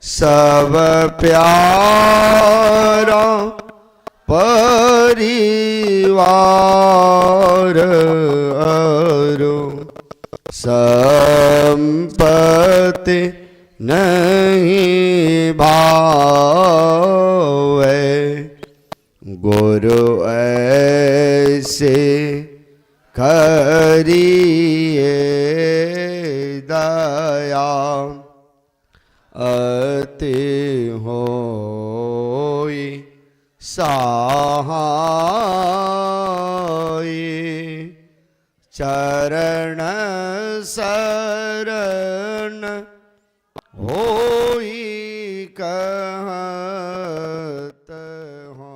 सब प्यारा परिवार अरो संपत्ति नहीं भावे गुरु ऐसे करिए दया अति होई सहाय चरण शरण होई कहत हो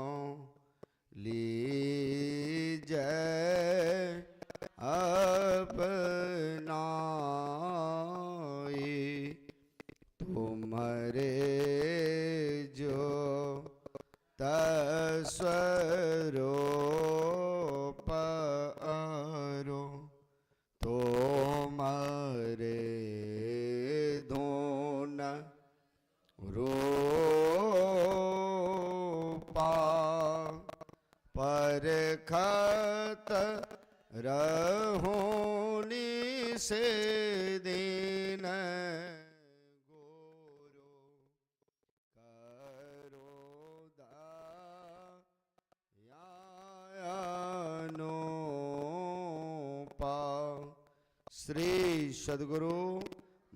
लीजै अपनाई तुम्हारे जो तस्वरूप अरो तुम्हारे धुन रूपा परखत रहोनी से दिन श्री सद्गुरु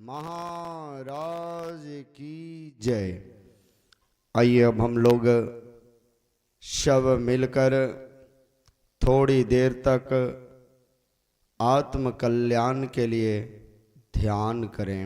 महाराज की जय। आइए अब हम लोग सब मिलकर थोड़ी देर तक आत्म कल्याण के लिए ध्यान करें।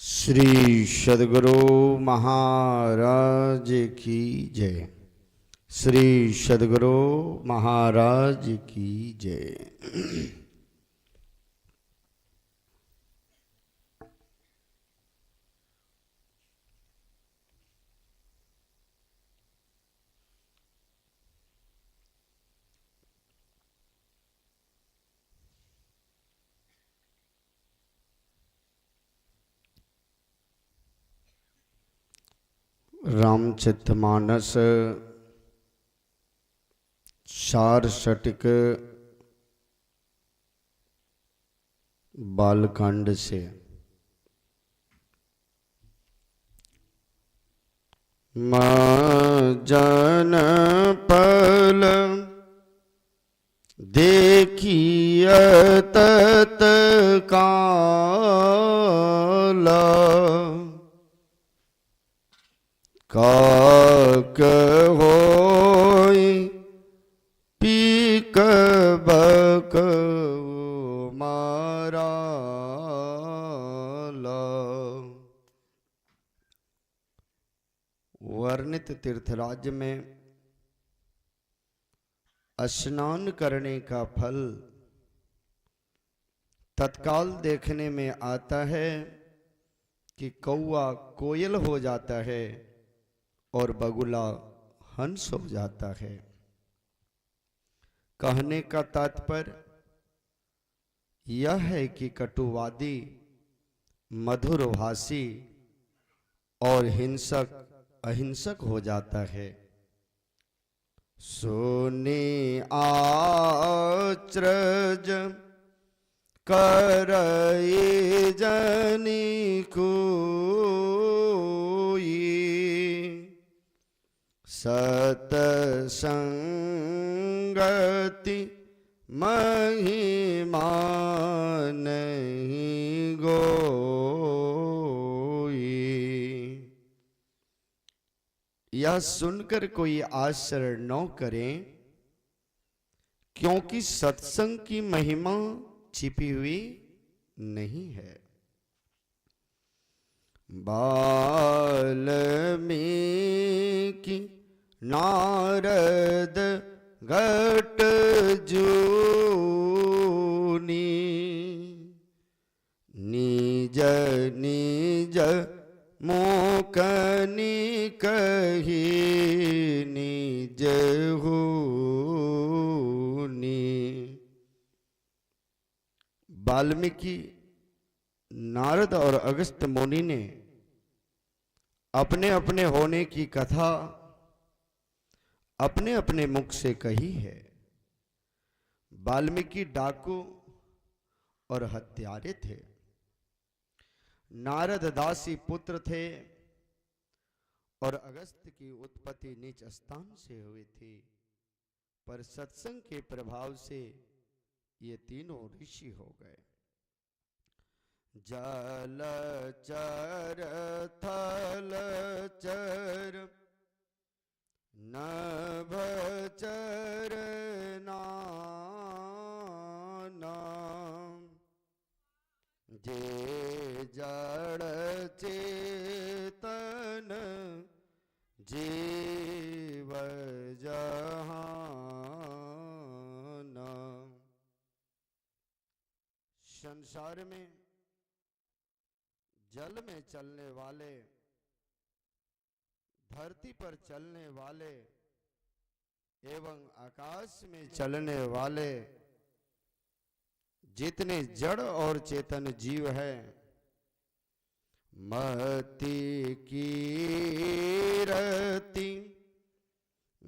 श्री सद्गुरु महाराज की जय। श्री सद्गुरु महाराज की जय। रामचरितमानस सारस्वतिक बालकांड से जन पल देखिय तत्काल काक होई पीक तीर्थराज में स्नान करने का फल तत्काल देखने में आता है कि कौआ कोयल हो जाता है और बगुला हंस हो जाता है। कहने का तात्पर्य यह है कि कटुवादी, मधुरभाषी और हिंसक अहिंसक हो जाता है। सोने आचरज करई जनी कोई, सतसंगति महिमा नहीं गोई। यह सुनकर कोई आश्चर्य न करें, क्योंकि सत्संग की महिमा छिपी हुई नहीं है। वाल्मीकि नारद घट जूनी, निज निज मोकनि कही निज होनी। वाल्मीकि, नारद और अगस्त्य मुनि ने अपने अपने होने की कथा अपने अपने मुख से कही है। वाल्मीकि डाकू और हत्यारे थे, नारद दासी पुत्र थे और अगस्त्य की उत्पत्ति नीच स्थान से हुई थी। पर सत्संग के प्रभाव से ये तीनों ऋषि हो गए। जल चर थल चर नभ चर नाना, जे जड़ चेतन जीव जहाना। संसार में जल में चलने वाले, धरती पर चलने वाले एवं आकाश में चलने वाले जितने जड़ और चेतन जीव है, महती कीरति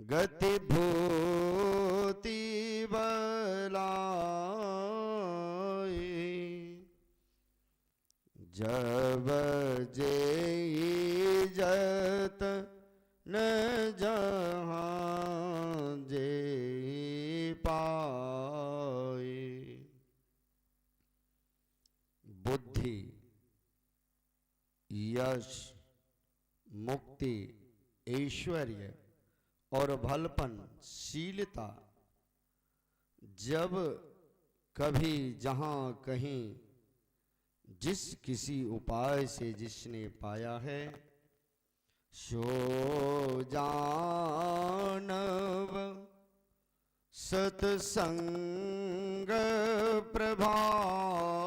गति भूति बलाई, जब जे जत न जहाँ जे पाए। बुद्धि, यश, मुक्ति, ऐश्वर्य और भलपन, शीलता जब कभी जहाँ कहीं जिस किसी उपाय से जिसने पाया है, सो जानव सत्संग प्रभाव,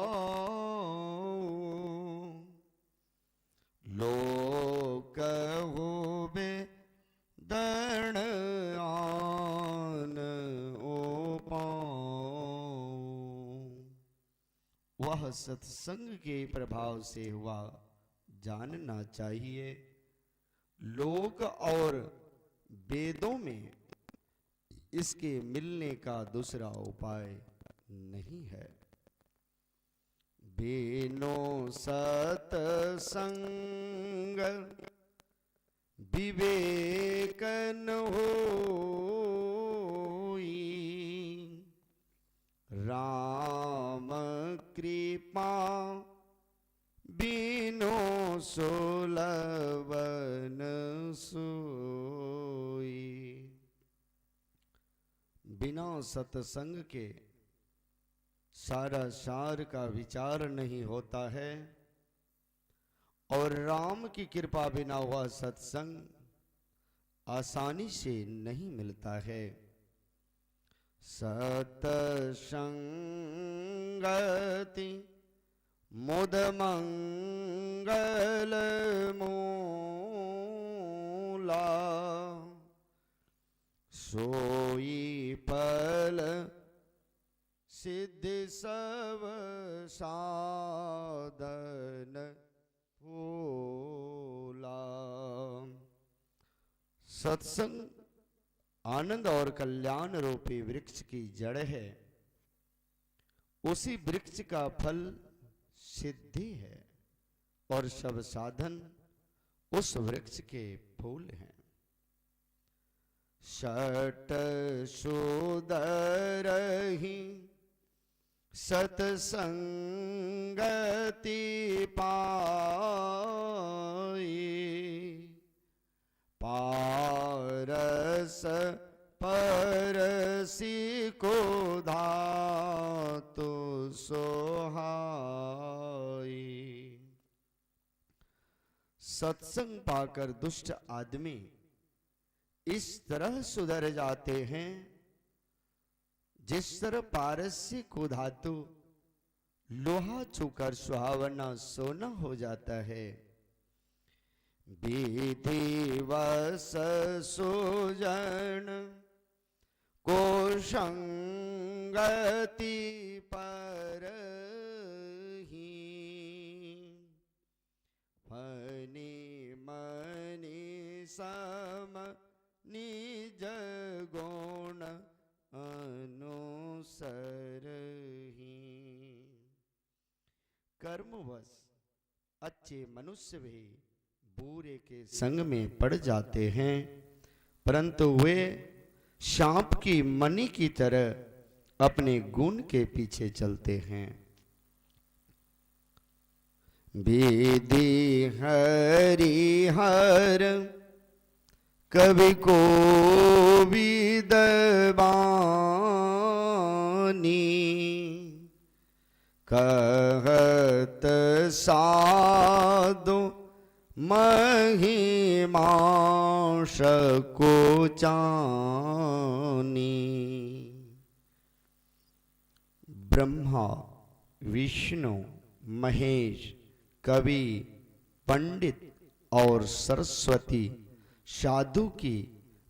लोक होबे दर्ण आन ओ पाऊं। वह सत्संग के प्रभाव से हुआ जानना चाहिए। लोक और वेदों में इसके मिलने का दूसरा उपाय नहीं है। बिनो सत्संग विवेकन होई, राम कृपा बिनो सोलवन सोई। बिना सत्संग के सारा सार का विचार नहीं होता है, और राम की कृपा बिना हुआ सत्संग आसानी से नहीं मिलता है। सतसंगति मुद मंगल मूला, सोई फल सिद्धि सब साधन फूला। सत्संग आनंद और कल्याण रूपी वृक्ष की जड़ है। उसी वृक्ष का फल सिद्धि है और सब साधन उस वृक्ष के फूल हैं। षट सुदरहि सतसंगति पाई, पारस परसी को धातु सोहाई। सत्संग पाकर दुष्ट आदमी इस तरह सुधर जाते हैं जिस तरह पारस्य को धातु लोहा छूकर सुहावना सोना हो जाता है। विधिवश सुजन को संगति परहि, फनि मनि सम निज गुण अनुसरहि। कर्मवश अच्छे मनुष्य भी बुरे के संग में पड़ जाते हैं, परंतु वे सांप की मणि की तरह अपने गुण के पीछे चलते हैं। विधि हरिहर कवि को विदबानी, कहत साधु महिमा को चानी। ब्रह्मा विष्णु महेश कवि पंडित और सरस्वती साधु की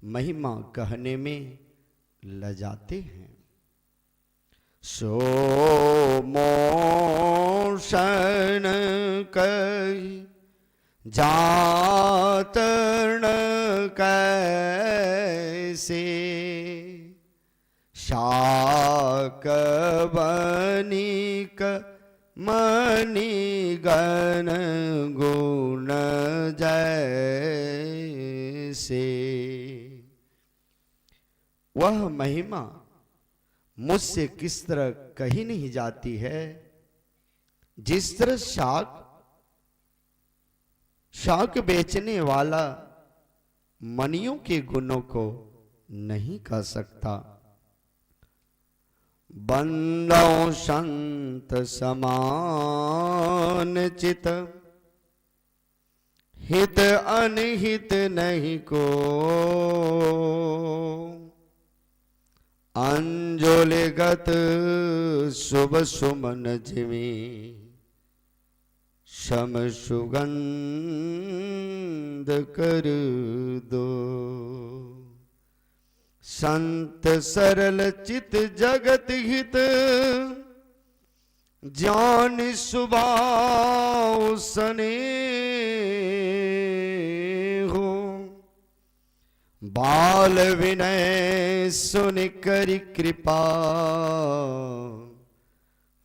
महिमा कहने में लजाते हैं। सो मोशन कही जातर्ण कैसे, शाक बनिक मणिगण गुण जैसे। वह महिमा मुझसे किस तरह कही नहीं जाती है, जिस तरह शाक बेचने वाला मणियों के गुणों को नहीं कह सकता। बंदो संत समान चित, हित अनहित नहीं को, अंजोलिगत शुभ सुमन जिमी, शम सुगंध कर दो। संत सरल चित जगत हित, जान सुभाव स्नेहो, बाल विनय सुन करि कृपा,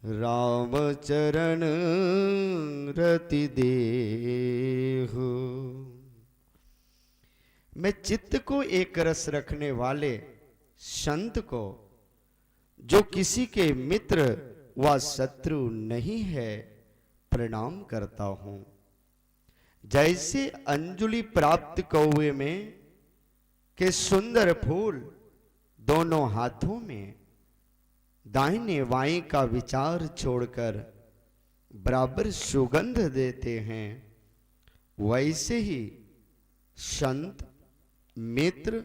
राम चरण रति देहु। मैं चित्त को एक रस रखने वाले संत को, जो किसी के मित्र व शत्रु नहीं है, प्रणाम करता हूं। जैसे अंजुलि प्राप्त कौवे में के सुंदर फूल दोनों हाथों में दाहिने बाएं का विचार छोड़कर बराबर सुगंध देते हैं, वैसे ही संत मित्र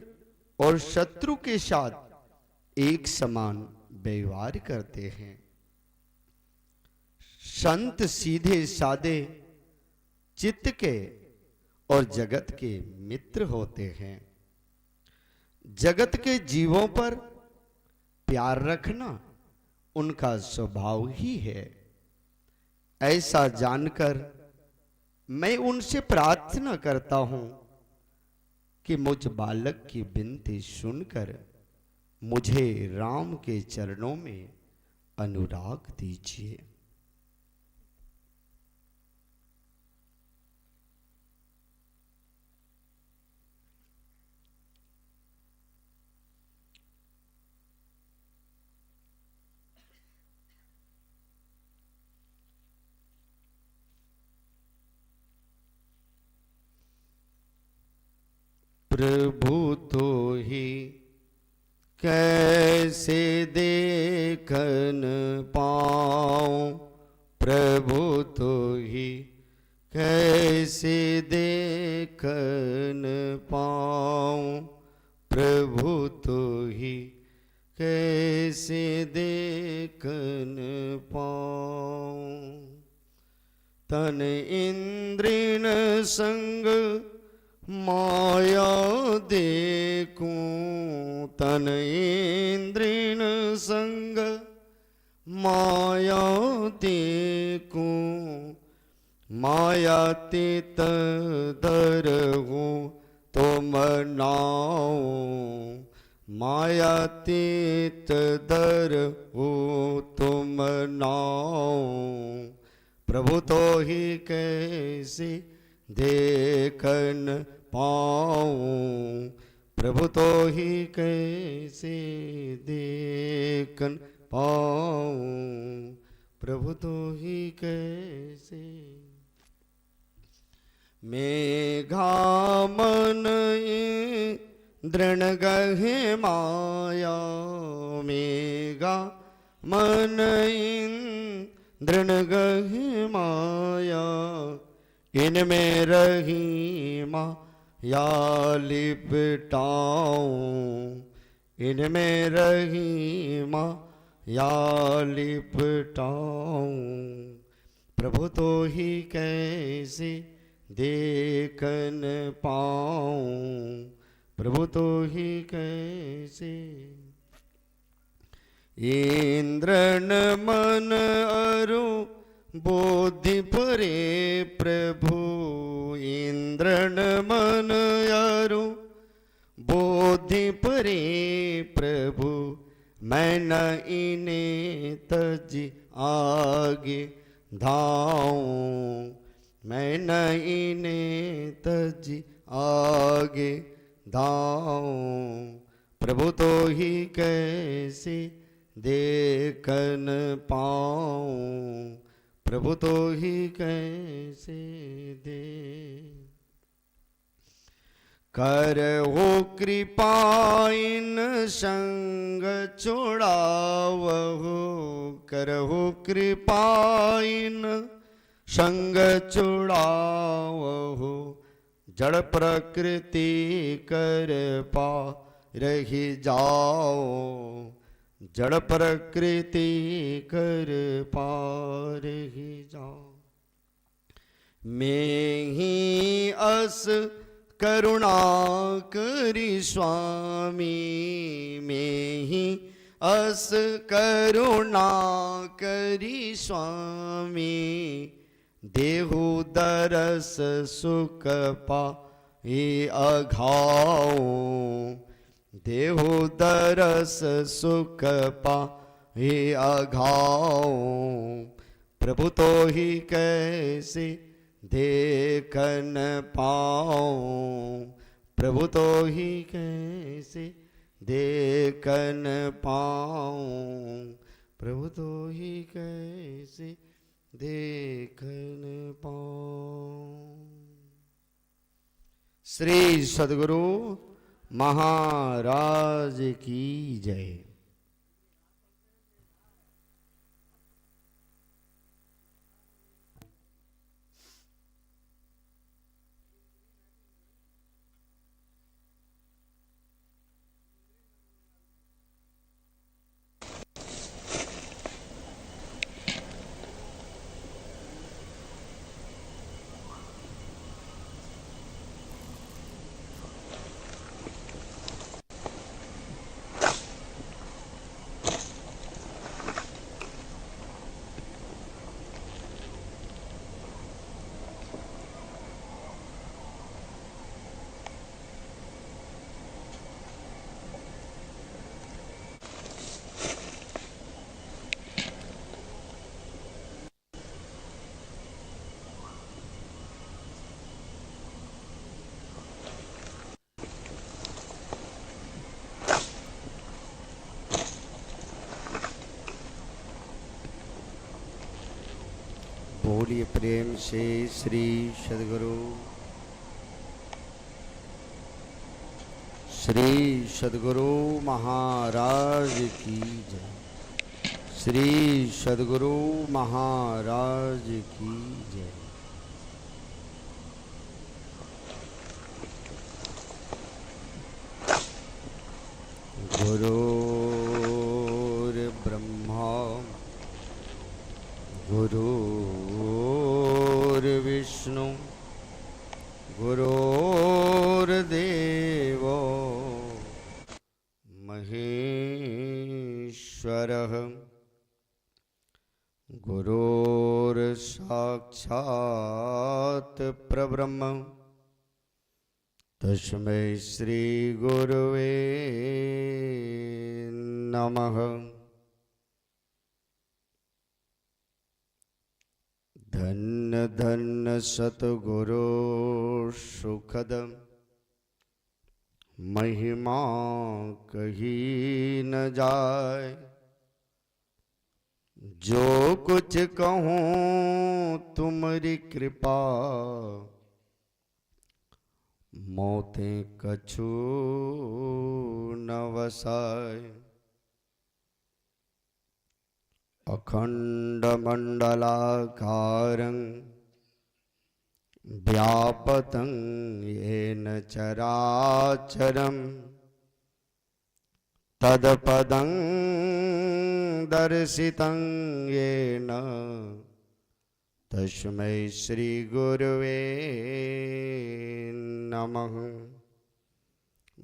और शत्रु के साथ एक समान व्यवहार करते हैं। संत सीधे साधे चित्त के और जगत के मित्र होते हैं। जगत के जीवों पर प्यार रखना उनका स्वभाव ही है। ऐसा जानकर मैं उनसे प्रार्थना करता हूं कि मुझ बालक की विनती सुनकर मुझे राम के चरणों में अनुराग दीजिए। प्रभु तो ही कैसे देखन पाऊं, प्रभु तो ही कैसे देखन पाऊं, प्रभु तो ही कैसे देखन पाऊं। तन इंद्रिन संग माया देखूं, तन इंद्रिन संग माया देखूं, माया तीत धरहूं तो मनाऊं, माया तीत धरहूं तो मनाऊं। प्रभु तो ही कैसे देखन पाऊं, प्रभु तो ही कैसे देखन पाऊं, प्रभु तो ही कैसे। मेघा मन दृढ़ गहे माया, मेघा मन दृढ़ गहे माया, इनमें रही माया लिपटाऊं, इनमें रही माया लिपटाऊं। प्रभु तो ही कैसे देखन पाऊं, प्रभु तो ही कैसे। इंद्रन मन अरु बोधि परे प्रभु, इंद्रन मन अरु बोधि परे प्रभु, मैं न इन्हें तजी आगे धाऊं, मैं न इन्हें तजी आगे धाऊं। प्रभु तो ही कैसे देखन पाऊं, प्रभु तो ही कैसे दे। करहु कृपा इन संग छुड़ावहु, करहु कृपा इन संग छुड़ावहु, जड़ प्रकृति कर पा रही जाओ, जड़ प्रकृति कर पार ही जाओ। मैं ही अस करुणा करी स्वामी, मैं ही अस करुणा करी स्वामी, देहु दरस सुख पाए अघाओ, देहु दरस सुख पाए अघाओ। प्रभु तो ही कैसे देखन पाऊं, प्रभु तो ही कैसे देखन पाऊं, प्रभु तो ही कैसे देखन पाऊं। श्री सद्गुरु महाराज की जय। बोलिए प्रेम से श्री सद्गुरु महाराज की जय। श्री सद्गुरु महाराज की जय। गुरुर्ब्रह्मा गुरुर्विष्णु गुरुर्देवो महेश्वरः गुरुर्साक्षात् परब्रह्म तस्मै श्री गुरुवे नमः। धन्य धन्य सतगुरु सुखद महिमा कही न जाए। जो कुछ कहूँ तुम्हारी कृपा मोतें कछु न वसाए। अखंड मंडलाकारं व्यापतं येन चराचरं तत्पदं दर्शितं येन तस्मै श्री गुरुवे नमः।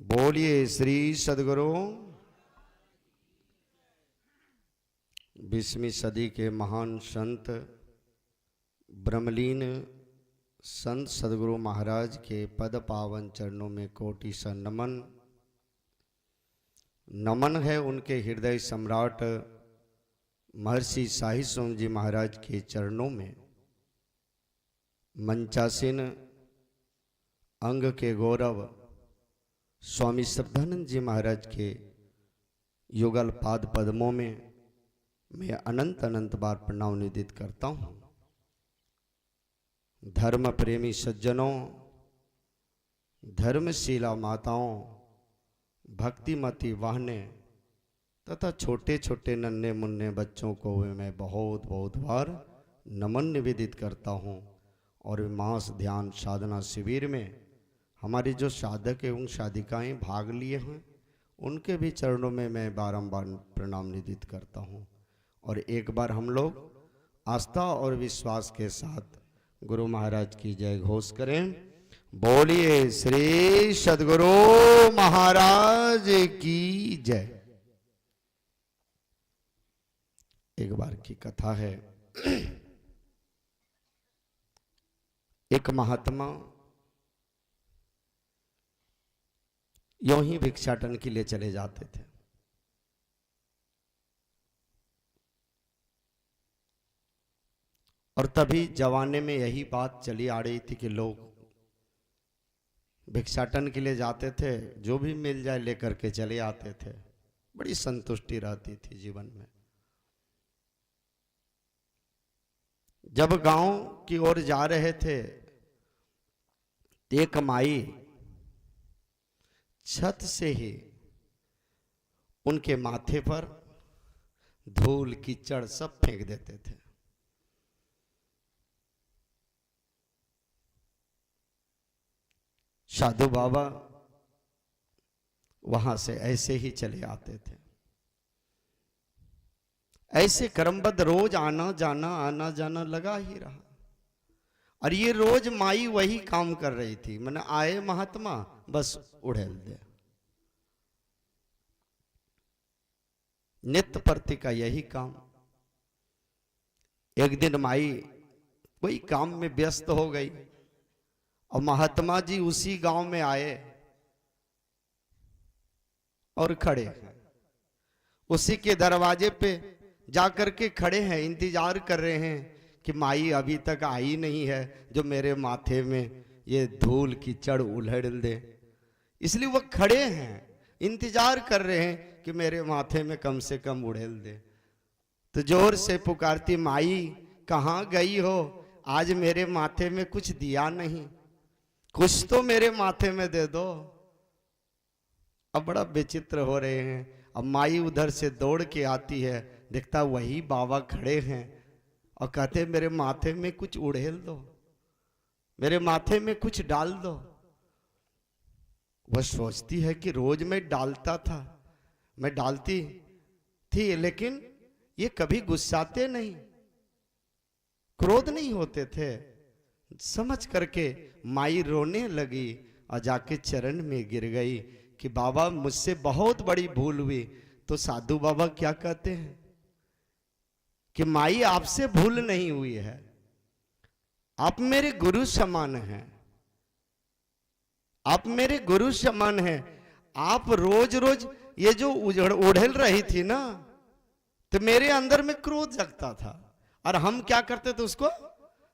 बोलिए श्री सद्गुरु। 20वीं सदी के महान संत ब्रह्मलीन संत सद्गुरु महाराज के पद पावन चरणों में कोटि सा नमन। नमन है उनके हृदय सम्राट महर्षि साहिब स्वामी जी महाराज के चरणों में। मंचासीन अंग के गौरव स्वामी श्रद्धानंद जी महाराज के युगल पाद पद्मों में मैं अनंत अनंत बार प्रणाम निवेदित करता हूँ। धर्म प्रेमी सज्जनों, धर्मशीला माताओं, भक्तिमती वाहने तथा छोटे छोटे नन्हे मुन्ने बच्चों को मैं बहुत बहुत बार नमन निवेदित करता हूँ। और मास ध्यान साधना शिविर में हमारे जो साधक एवं साधिकाएं भाग लिए हैं उनके भी चरणों में मैं बारंबार प्रणाम निवेदित करता हूँ। और एक बार हम लोग आस्था और विश्वास के साथ गुरु महाराज की जय घोष करें। बोलिए श्री सद्गुरु महाराज की जय। एक बार की कथा है। एक महात्मा यूं ही भिक्षाटन के लिए चले जाते थे। और तभी जमाने में यही बात चली आ रही थी कि लोग भिक्षाटन के लिए जाते थे, जो भी मिल जाए लेकर के चले आते थे। बड़ी संतुष्टि रहती थी जीवन में। जब गांव की ओर जा रहे थे, एक माई छत से ही उनके माथे पर धूल कीचड़ सब फेंक देते थे। साधु बाबा वहां से ऐसे ही चले आते थे। ऐसे क्रमबद्ध रोज आना जाना लगा ही रहा। और ये रोज माई वही काम कर रही थी। मैंने आए महात्मा बस उड़ेल दे। नित्य प्रति का यही काम। एक दिन माई कोई काम में व्यस्त हो गई और महात्मा जी उसी गांव में आए और खड़े हैं। उसी के दरवाजे पे जाकर के खड़े हैं, इंतजार कर रहे हैं कि माई अभी तक आई नहीं है जो मेरे माथे में ये धूल कीचड़ उलड़ दे। इसलिए वो खड़े हैं, इंतजार कर रहे हैं कि मेरे माथे में कम से कम उड़ेल दे। तो जोर से पुकारती, माई कहाँ गई हो? आज मेरे माथे में कुछ दिया नहीं, कुछ तो मेरे माथे में दे दो। अब बड़ा विचित्र हो रहे हैं। अब माई उधर से दौड़ के आती है, देखता वही बाबा खड़े हैं और कहते मेरे माथे में कुछ उड़ेल दो, मेरे माथे में कुछ डाल दो। वह सोचती है कि रोज मैं डालता था, मैं डालती थी, लेकिन ये कभी गुस्साते नहीं, क्रोध नहीं होते थे। समझ करके माई रोने लगी और जाके चरण में गिर गई कि बाबा मुझसे बहुत बड़ी भूल हुई। तो साधु बाबा क्या कहते हैं कि माई आपसे भूल नहीं हुई है, आप मेरे गुरु समान हैं, आप मेरे गुरु समान हैं। आप रोज रोज ये जो उड़ेल रही थी ना, तो मेरे अंदर में क्रोध जगता था और हम क्या करते थे, उसको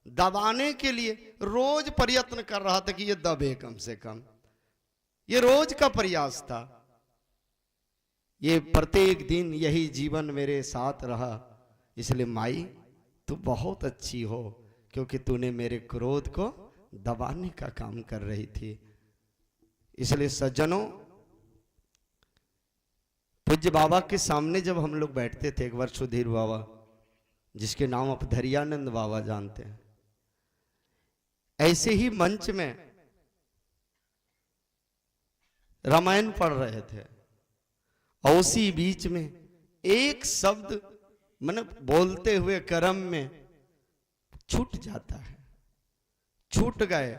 दबाने के लिए रोज प्रयत्न कर रहा था कि ये दबे कम से कम। ये रोज का प्रयास था, ये प्रत्येक दिन यही जीवन मेरे साथ रहा। इसलिए माई तू बहुत अच्छी हो, क्योंकि तूने मेरे क्रोध को दबाने का काम कर रही थी। इसलिए सज्जनों, पूज्य बाबा के सामने जब हम लोग बैठते थे, एक बार सुधीर बाबा, जिसके नाम आप धैर्यानंद बाबा जानते हैं, ऐसे ही मंच में रामायण पढ़ रहे थे और उसी बीच में एक शब्द मैंने बोलते हुए क्रम में छूट जाता है, छूट गए।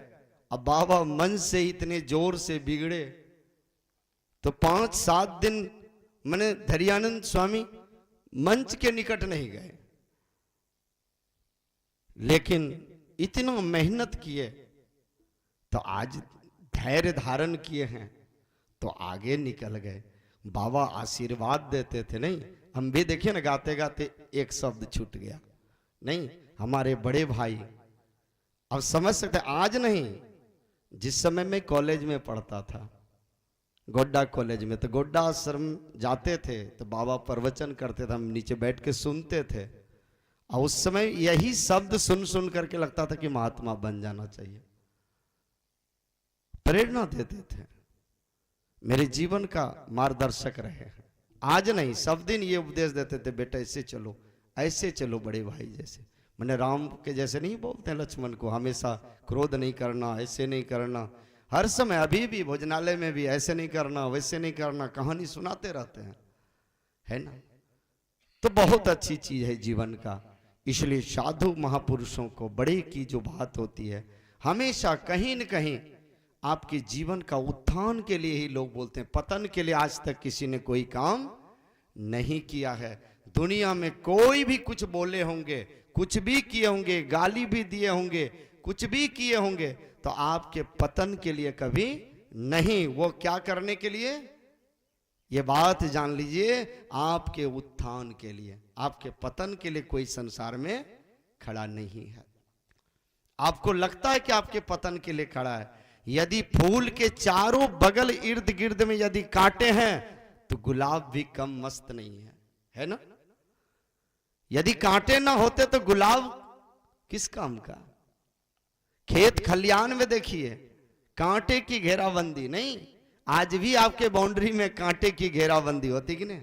अब बाबा मन से इतने जोर से बिगड़े तो 5-7 दिन मैंने धैर्यानंद स्वामी मंच के निकट नहीं गए, लेकिन इतना मेहनत किए तो आज धैर्य धारण किए हैं तो आगे निकल गए। बाबा आशीर्वाद देते थे, नहीं हम भी देखिए ना, गाते गाते एक शब्द छूट गया, नहीं हमारे बड़े भाई अब समझ सकते। आज नहीं, जिस समय मैं कॉलेज में पढ़ता था, गोड्डा कॉलेज में, तो गोड्डा आश्रम जाते थे तो बाबा प्रवचन करते थे, हम नीचे बैठ के सुनते थे और उस समय यही शब्द सुन सुन करके लगता था कि महात्मा बन जाना चाहिए। प्रेरणा देते थे, मेरे जीवन का मार्गदर्शक रहे हैं। आज नहीं, सब दिन ये उपदेश देते थे, बेटा ऐसे चलो बड़े भाई जैसे। मैंने राम के जैसे नहीं बोलते हैं लक्ष्मण को, हमेशा क्रोध नहीं करना, ऐसे नहीं करना, हर समय अभी भी भोजनालय में भी ऐसे नहीं करना वैसे नहीं करना, कहानी सुनाते रहते हैं, है ना। तो बहुत अच्छी चीज है जीवन का। इसलिए साधु महापुरुषों को बड़े की जो बात होती है, हमेशा कहीं न कहीं आपके जीवन का उत्थान के लिए ही लोग बोलते हैं, पतन के लिए आज तक किसी ने कोई काम नहीं किया है। दुनिया में कोई भी कुछ बोले होंगे, कुछ भी किए होंगे, गाली भी दिए होंगे, कुछ भी किए होंगे, तो आपके पतन के लिए कभी नहीं, वो क्या करने के लिए, ये बात जान लीजिए, आपके उत्थान के लिए, आपके पतन के लिए कोई संसार में खड़ा नहीं है। आपको लगता है कि आपके पतन के लिए खड़ा है। यदि फूल के चारों बगल इर्द गिर्द में यदि कांटे हैं तो गुलाब भी कम मस्त नहीं है ना। यदि कांटे ना होते तो गुलाब किस काम का। खेत खलियान में देखिए कांटे की घेराबंदी नहीं, आज भी आपके बाउंड्री में कांटे की घेराबंदी होती कि नहीं,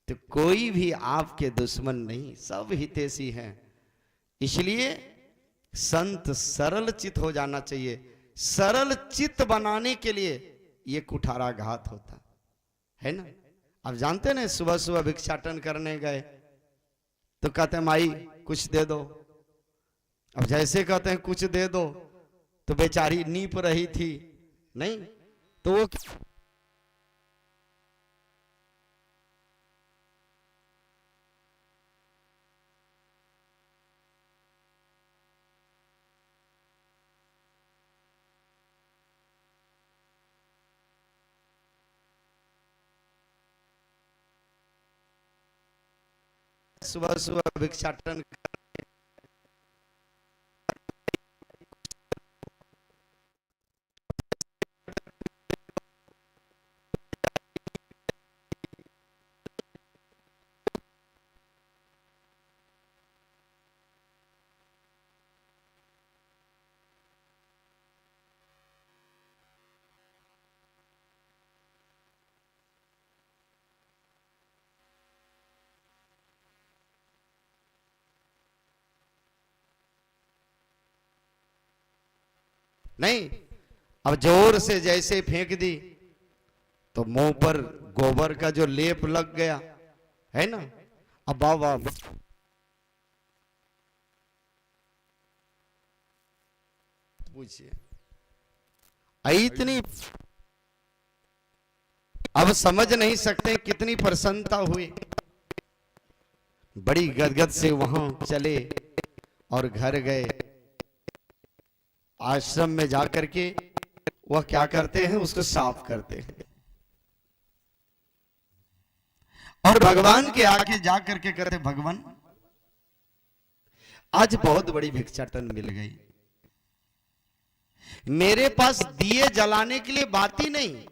तो कोई भी आपके दुश्मन नहीं, सब हितैषी हैं। इसलिए संत सरल चित हो जाना चाहिए। सरल चित्त बनाने के लिए ये कुठाराघात होता है ना। अब जानते ना, सुबह सुबह भिक्षाटन करने गए तो कहते हैं माई कुछ दे दो। अब जैसे कहते हैं कुछ दे दो तो बेचारी नीप रही थी, नहीं तो वो सुबह सुबह भिक्षाटन नहीं, अब जोर से जैसे फेंक दी तो मुंह पर गोबर का जो लेप लग गया है ना। अब बाबा पूछिए, इतनी अब समझ नहीं सकते कितनी प्रसन्नता हुई। बड़ी गदगद से वहां चले और घर गए। आश्रम में जाकर के वह क्या करते हैं, उसको साफ करते हैं और भगवान के आगे जाकर के कहते, भगवान आज बहुत बड़ी भिक्षाटन मिल गई, मेरे पास दिए जलाने के लिए बाती नहीं,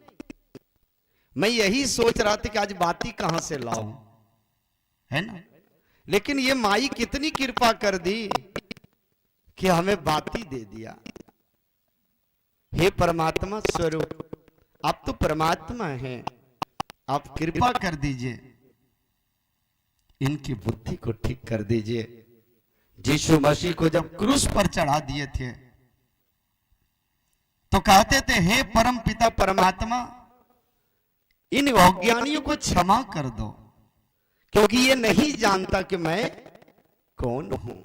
मैं यही सोच रहा था कि आज बाती कहां से लाऊं, है ना। लेकिन ये माई कितनी कृपा कर दी कि हमें बाती दे दिया। हे परमात्मा स्वरूप, आप तो परमात्मा हैं, आप कृपा कर दीजिए, इनकी बुद्धि को ठीक कर दीजिए। यीशु मसीह को जब क्रूस पर चढ़ा दिए थे तो कहते थे, हे परम पिता परमात्मा, इन अज्ञानियों को क्षमा कर दो, क्योंकि ये नहीं जानता कि मैं कौन हूं।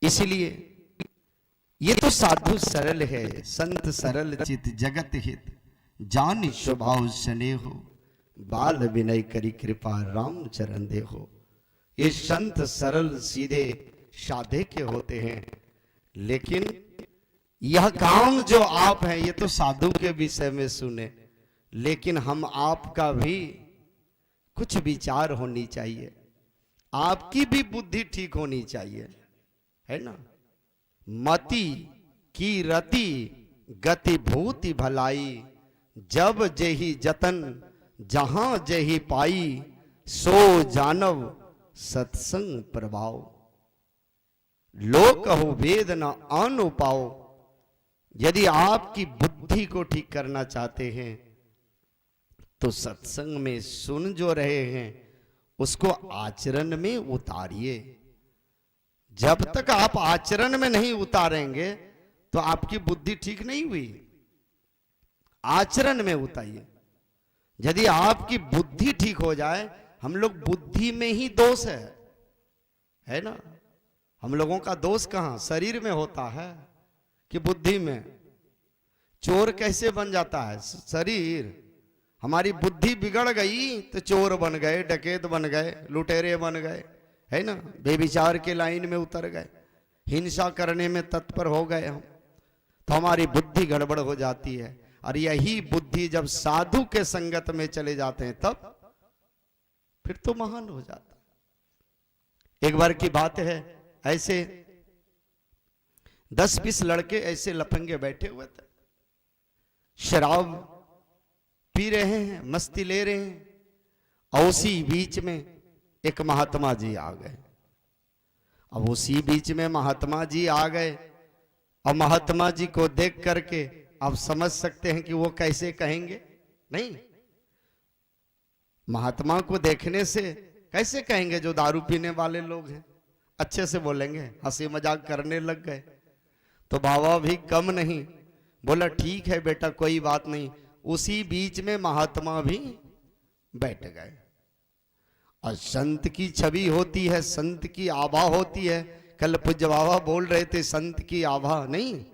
इसलिए ये तो साधु सरल है, संत सरल चित जगत हित, जान स्वभाव स्नेहो, बाल विनय करी कृपा राम चरण देहो। ये संत सरल सीधे साधे के होते हैं, लेकिन यह काम जो आप हैं ये तो साधु के विषय में सुने, लेकिन हम आपका भी कुछ विचार होनी चाहिए, आपकी भी बुद्धि ठीक होनी चाहिए, है ना। मति की रति गति भूति भलाई, जब जेहि जतन जहां जेहि पाई, सो जानव सत्संग प्रभाव। लोक कहो वेद न अनु पाओ। यदि आपकी बुद्धि को ठीक करना चाहते हैं तो सत्संग में सुन जो रहे हैं उसको आचरण में उतारिए। जब तक आप आचरण में नहीं उतारेंगे तो आपकी बुद्धि ठीक नहीं हुई। आचरण में उतारिए। यदि आपकी बुद्धि ठीक हो जाए, हम लोग बुद्धि में ही दोष है ना। हम लोगों का दोष कहां, शरीर में होता है कि बुद्धि में। चोर कैसे बन जाता है, शरीर। हमारी बुद्धि बिगड़ गई तो चोर बन गए, डकैत बन गए, लुटेरे बन गए, है ना। बेविचार के लाइन में उतर गए, हिंसा करने में तत्पर हो गए हम, तो हमारी बुद्धि गड़बड़ हो जाती है। और यही बुद्धि जब साधु के संगत में चले जाते हैं तब फिर तो महान हो जाता है। एक बार की बात है, ऐसे 10-20 लड़के ऐसे लफंगे बैठे हुए थे, शराब पी रहे हैं, मस्ती ले रहे हैं, और उसी बीच में एक महात्मा जी आ गए। अब उसी बीच में महात्मा जी आ गए, और महात्मा जी को देख करके आप समझ सकते हैं कि वो कैसे कहेंगे। नहीं, महात्मा को देखने से कैसे कहेंगे, जो दारू पीने वाले लोग हैं, अच्छे से बोलेंगे, हंसी मजाक करने लग गए। तो बाबा भी कम नहीं, बोला ठीक है बेटा कोई बात नहीं। उसी बीच में महात्मा भी बैठ गए। और संत की छवि होती है, संत की आभा होती है। कल पूज्य बाबा बोल रहे थे, संत की आभा नहीं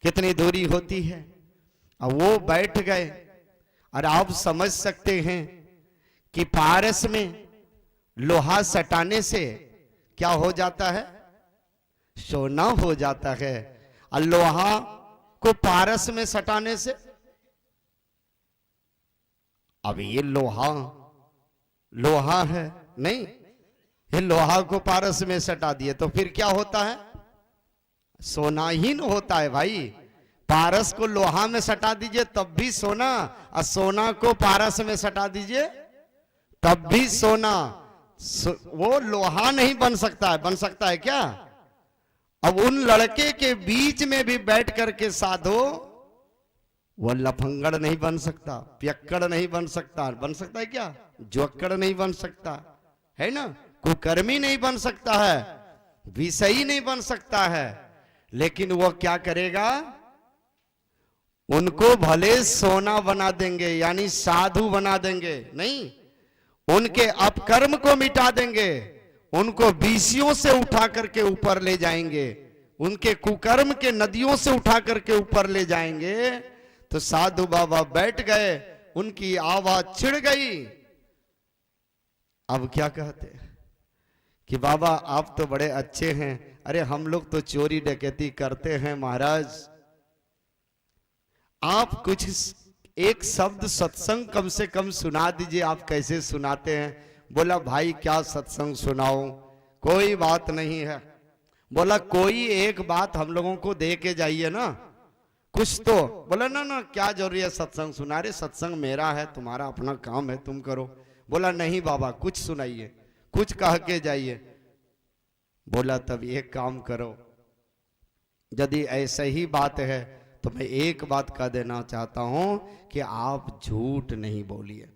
कितनी दूरी होती है। और वो बैठ गए, और आप समझ सकते हैं कि पारस में लोहा सटाने से क्या हो जाता है, सोना हो जाता है। और लोहा को पारस में सटाने से, अब ये लोहा है नहीं, ये लोहा को पारस में सटा दिए तो फिर क्या होता है, सोना ही न होता है भाई। पारस को लोहा में सटा दीजिए तब भी सोना, और सोना को पारस में सटा दीजिए तब भी सोना। वो लोहा नहीं बन सकता है, बन सकता है क्या। अब उन लड़के के बीच में भी बैठ करके साधो, वो लफंगड़ नहीं बन सकता, पियक्कड़ नहीं बन सकता, बन सकता है क्या, जुअक्कड़ नहीं बन सकता है ना, कुकर्मी नहीं बन सकता है, विषयी नहीं बन सकता है। लेकिन वो क्या करेगा, उनको भले सोना बना देंगे, यानी साधु बना देंगे, नहीं, उनके अपकर्म को मिटा देंगे, उनको बीसियों से उठा करके ऊपर ले जाएंगे, उनके कुकर्म के नदियों से उठा करके ऊपर ले जाएंगे। तो साधु बाबा बैठ गए, उनकी आवाज छिड़ गई। अब क्या कहते कि बाबा आप तो बड़े अच्छे हैं, अरे हम लोग तो चोरी डकैती करते हैं महाराज, आप कुछ एक शब्द सत्संग कम से कम सुना दीजिए, आप कैसे सुनाते हैं। बोला भाई क्या सत्संग सुनाऊं, कोई बात नहीं है। बोला कोई एक बात हम लोगों को दे के जाइए ना कुछ तो। बोला ना ना क्या जरूरी है सत्संग सुना, रहे सत्संग मेरा है, तुम्हारा अपना काम है, तुम करो। बोला नहीं बाबा कुछ सुनाइए, कुछ कह के जाइए। बोला तब एक काम करो, यदि ऐसा ही बात है तो मैं एक बात कह देना चाहता हूं कि आप झूठ नहीं बोलिए,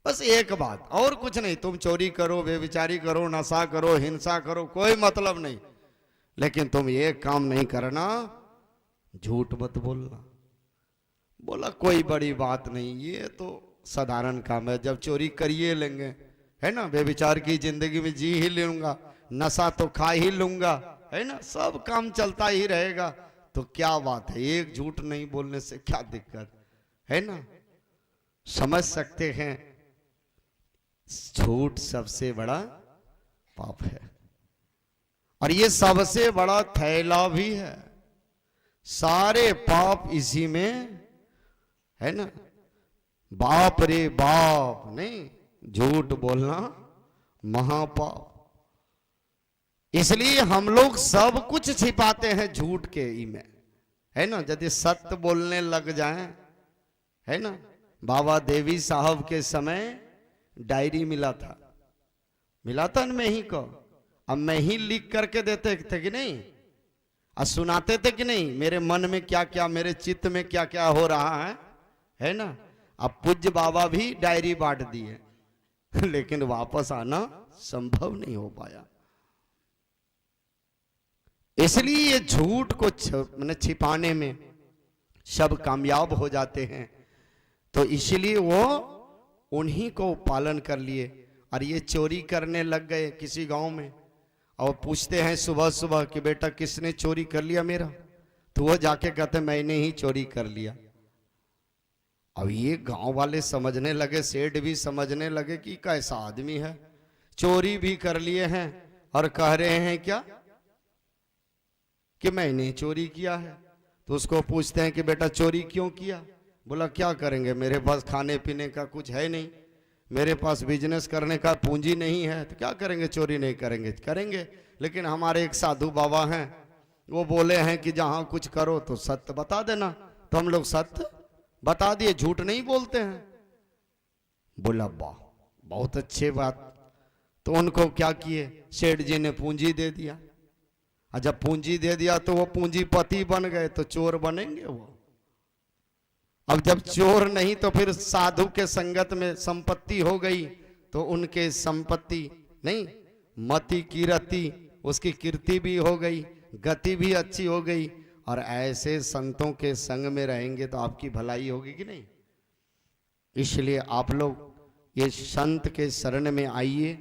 बस एक बात, और कुछ नहीं। तुम चोरी करो, बेविचारी करो, नशा करो, हिंसा करो, कोई मतलब नहीं, लेकिन तुम एक काम नहीं करना, झूठ मत बोलना। बोला कोई बड़ी बात नहीं, ये तो साधारण काम है, जब चोरी करिए लेंगे, है ना, बेविचार की जिंदगी में जी ही लूंगा, नशा तो खा ही लूंगा, है ना, सब काम चलता ही रहेगा, तो क्या बात है, एक झूठ नहीं बोलने से क्या दिक्कत है ना। समझ सकते हैं झूठ सबसे बड़ा पाप है, और ये सबसे बड़ा थैला भी है, सारे पाप इसी में है ना। बाप रे बाप नहीं, झूठ बोलना महापाप। इसलिए हम लोग सब कुछ छिपाते हैं झूठ के ही में, है ना। यदि सत्य बोलने लग जाएं, है ना, बाबा देवी साहब के समय डायरी मिला था ना मैं ही को, अब मैं ही लिख करके देते थे कि नहीं, और सुनाते थे कि नहीं, मेरे मन में क्या क्या, मेरे चित्त में क्या क्या हो रहा है ना। अब पूज्य बाबा भी डायरी बांट दिए लेकिन वापस आना संभव नहीं हो पाया। इसलिए ये झूठ को छिपाने में सब कामयाब हो जाते हैं, तो इसलिए वो उन्हीं को पालन कर लिए। और ये चोरी करने लग गए किसी गांव में, और पूछते हैं सुबह सुबह कि बेटा किसने चोरी कर लिया मेरा, तो वो जाके कहते मैंने ही चोरी कर लिया। अब ये गांव वाले समझने लगे, सेठ भी समझने लगे कि कैसा आदमी है, चोरी भी कर लिए हैं और कह रहे हैं क्या कि मैंने चोरी किया है। तो उसको पूछते हैं कि बेटा चोरी क्यों किया। बोला क्या करेंगे, मेरे पास खाने पीने का कुछ है नहीं, मेरे पास बिजनेस करने का पूंजी नहीं है, तो क्या करेंगे, चोरी नहीं करेंगे, करेंगे। लेकिन हमारे एक साधु बाबा हैं, वो बोले हैं कि जहां कुछ करो तो सत्य बता देना, तो हम लोग सत्य बता दिए, झूठ नहीं बोलते हैं। बोला वाह बहुत अच्छे बात। तो उनको क्या किए, सेठ जी ने पूंजी दे दिया, और जब पूंजी दे दिया तो वो पूंजीपति बन गए, तो चोर बनेंगे वो। अब जब चोर नहीं तो फिर साधु के संगत में संपत्ति हो गई, तो उनके संपत्ति नहीं, मति कीरति, उसकी कीर्ति भी हो गई, गति भी अच्छी हो गई। और ऐसे संतों के संग में रहेंगे तो आपकी भलाई होगी कि नहीं। इसलिए आप लोग ये संत के शरण में आइए,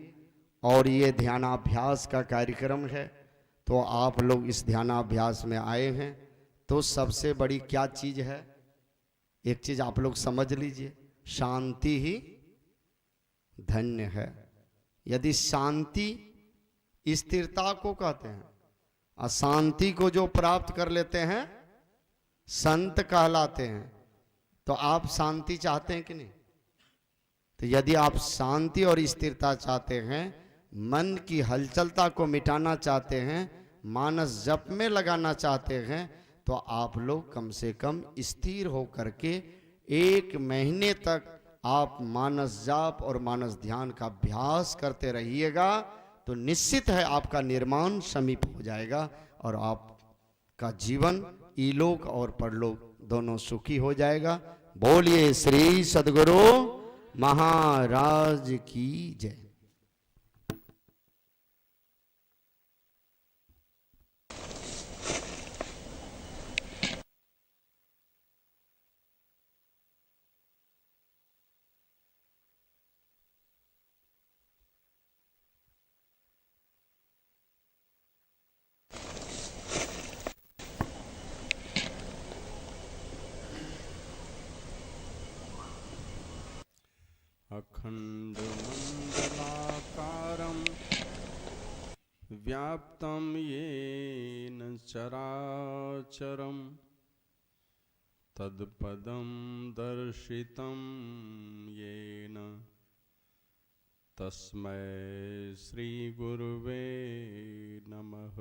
और ये ध्यानाभ्यास का कार्यक्रम है, तो आप लोग इस ध्यानाभ्यास में आए हैं, तो सबसे बड़ी क्या चीज है, एक चीज आप लोग समझ लीजिए, शांति ही धन्य है। यदि शांति स्थिरता को कहते हैं, अशांति को जो प्राप्त कर लेते हैं संत कहलाते हैं। तो आप शांति चाहते हैं कि नहीं। तो यदि आप शांति और स्थिरता चाहते हैं, मन की हलचलता को मिटाना चाहते हैं, मानस जप में लगाना चाहते हैं, तो आप लोग कम से कम स्थिर होकर के 1 महीने तक आप मानस जाप और मानस ध्यान का अभ्यास करते रहिएगा, तो निश्चित है आपका निर्माण समीप हो जाएगा, और आपका जीवन इलोक और परलोक दोनों सुखी हो जाएगा। बोलिए श्री सद्गुरु महाराज की जय। अखण्डमण्डलाकारं व्याप्तं येन चराचरं तत्पदं दर्शितं येन तस्मै श्रीगुरुवे नमः।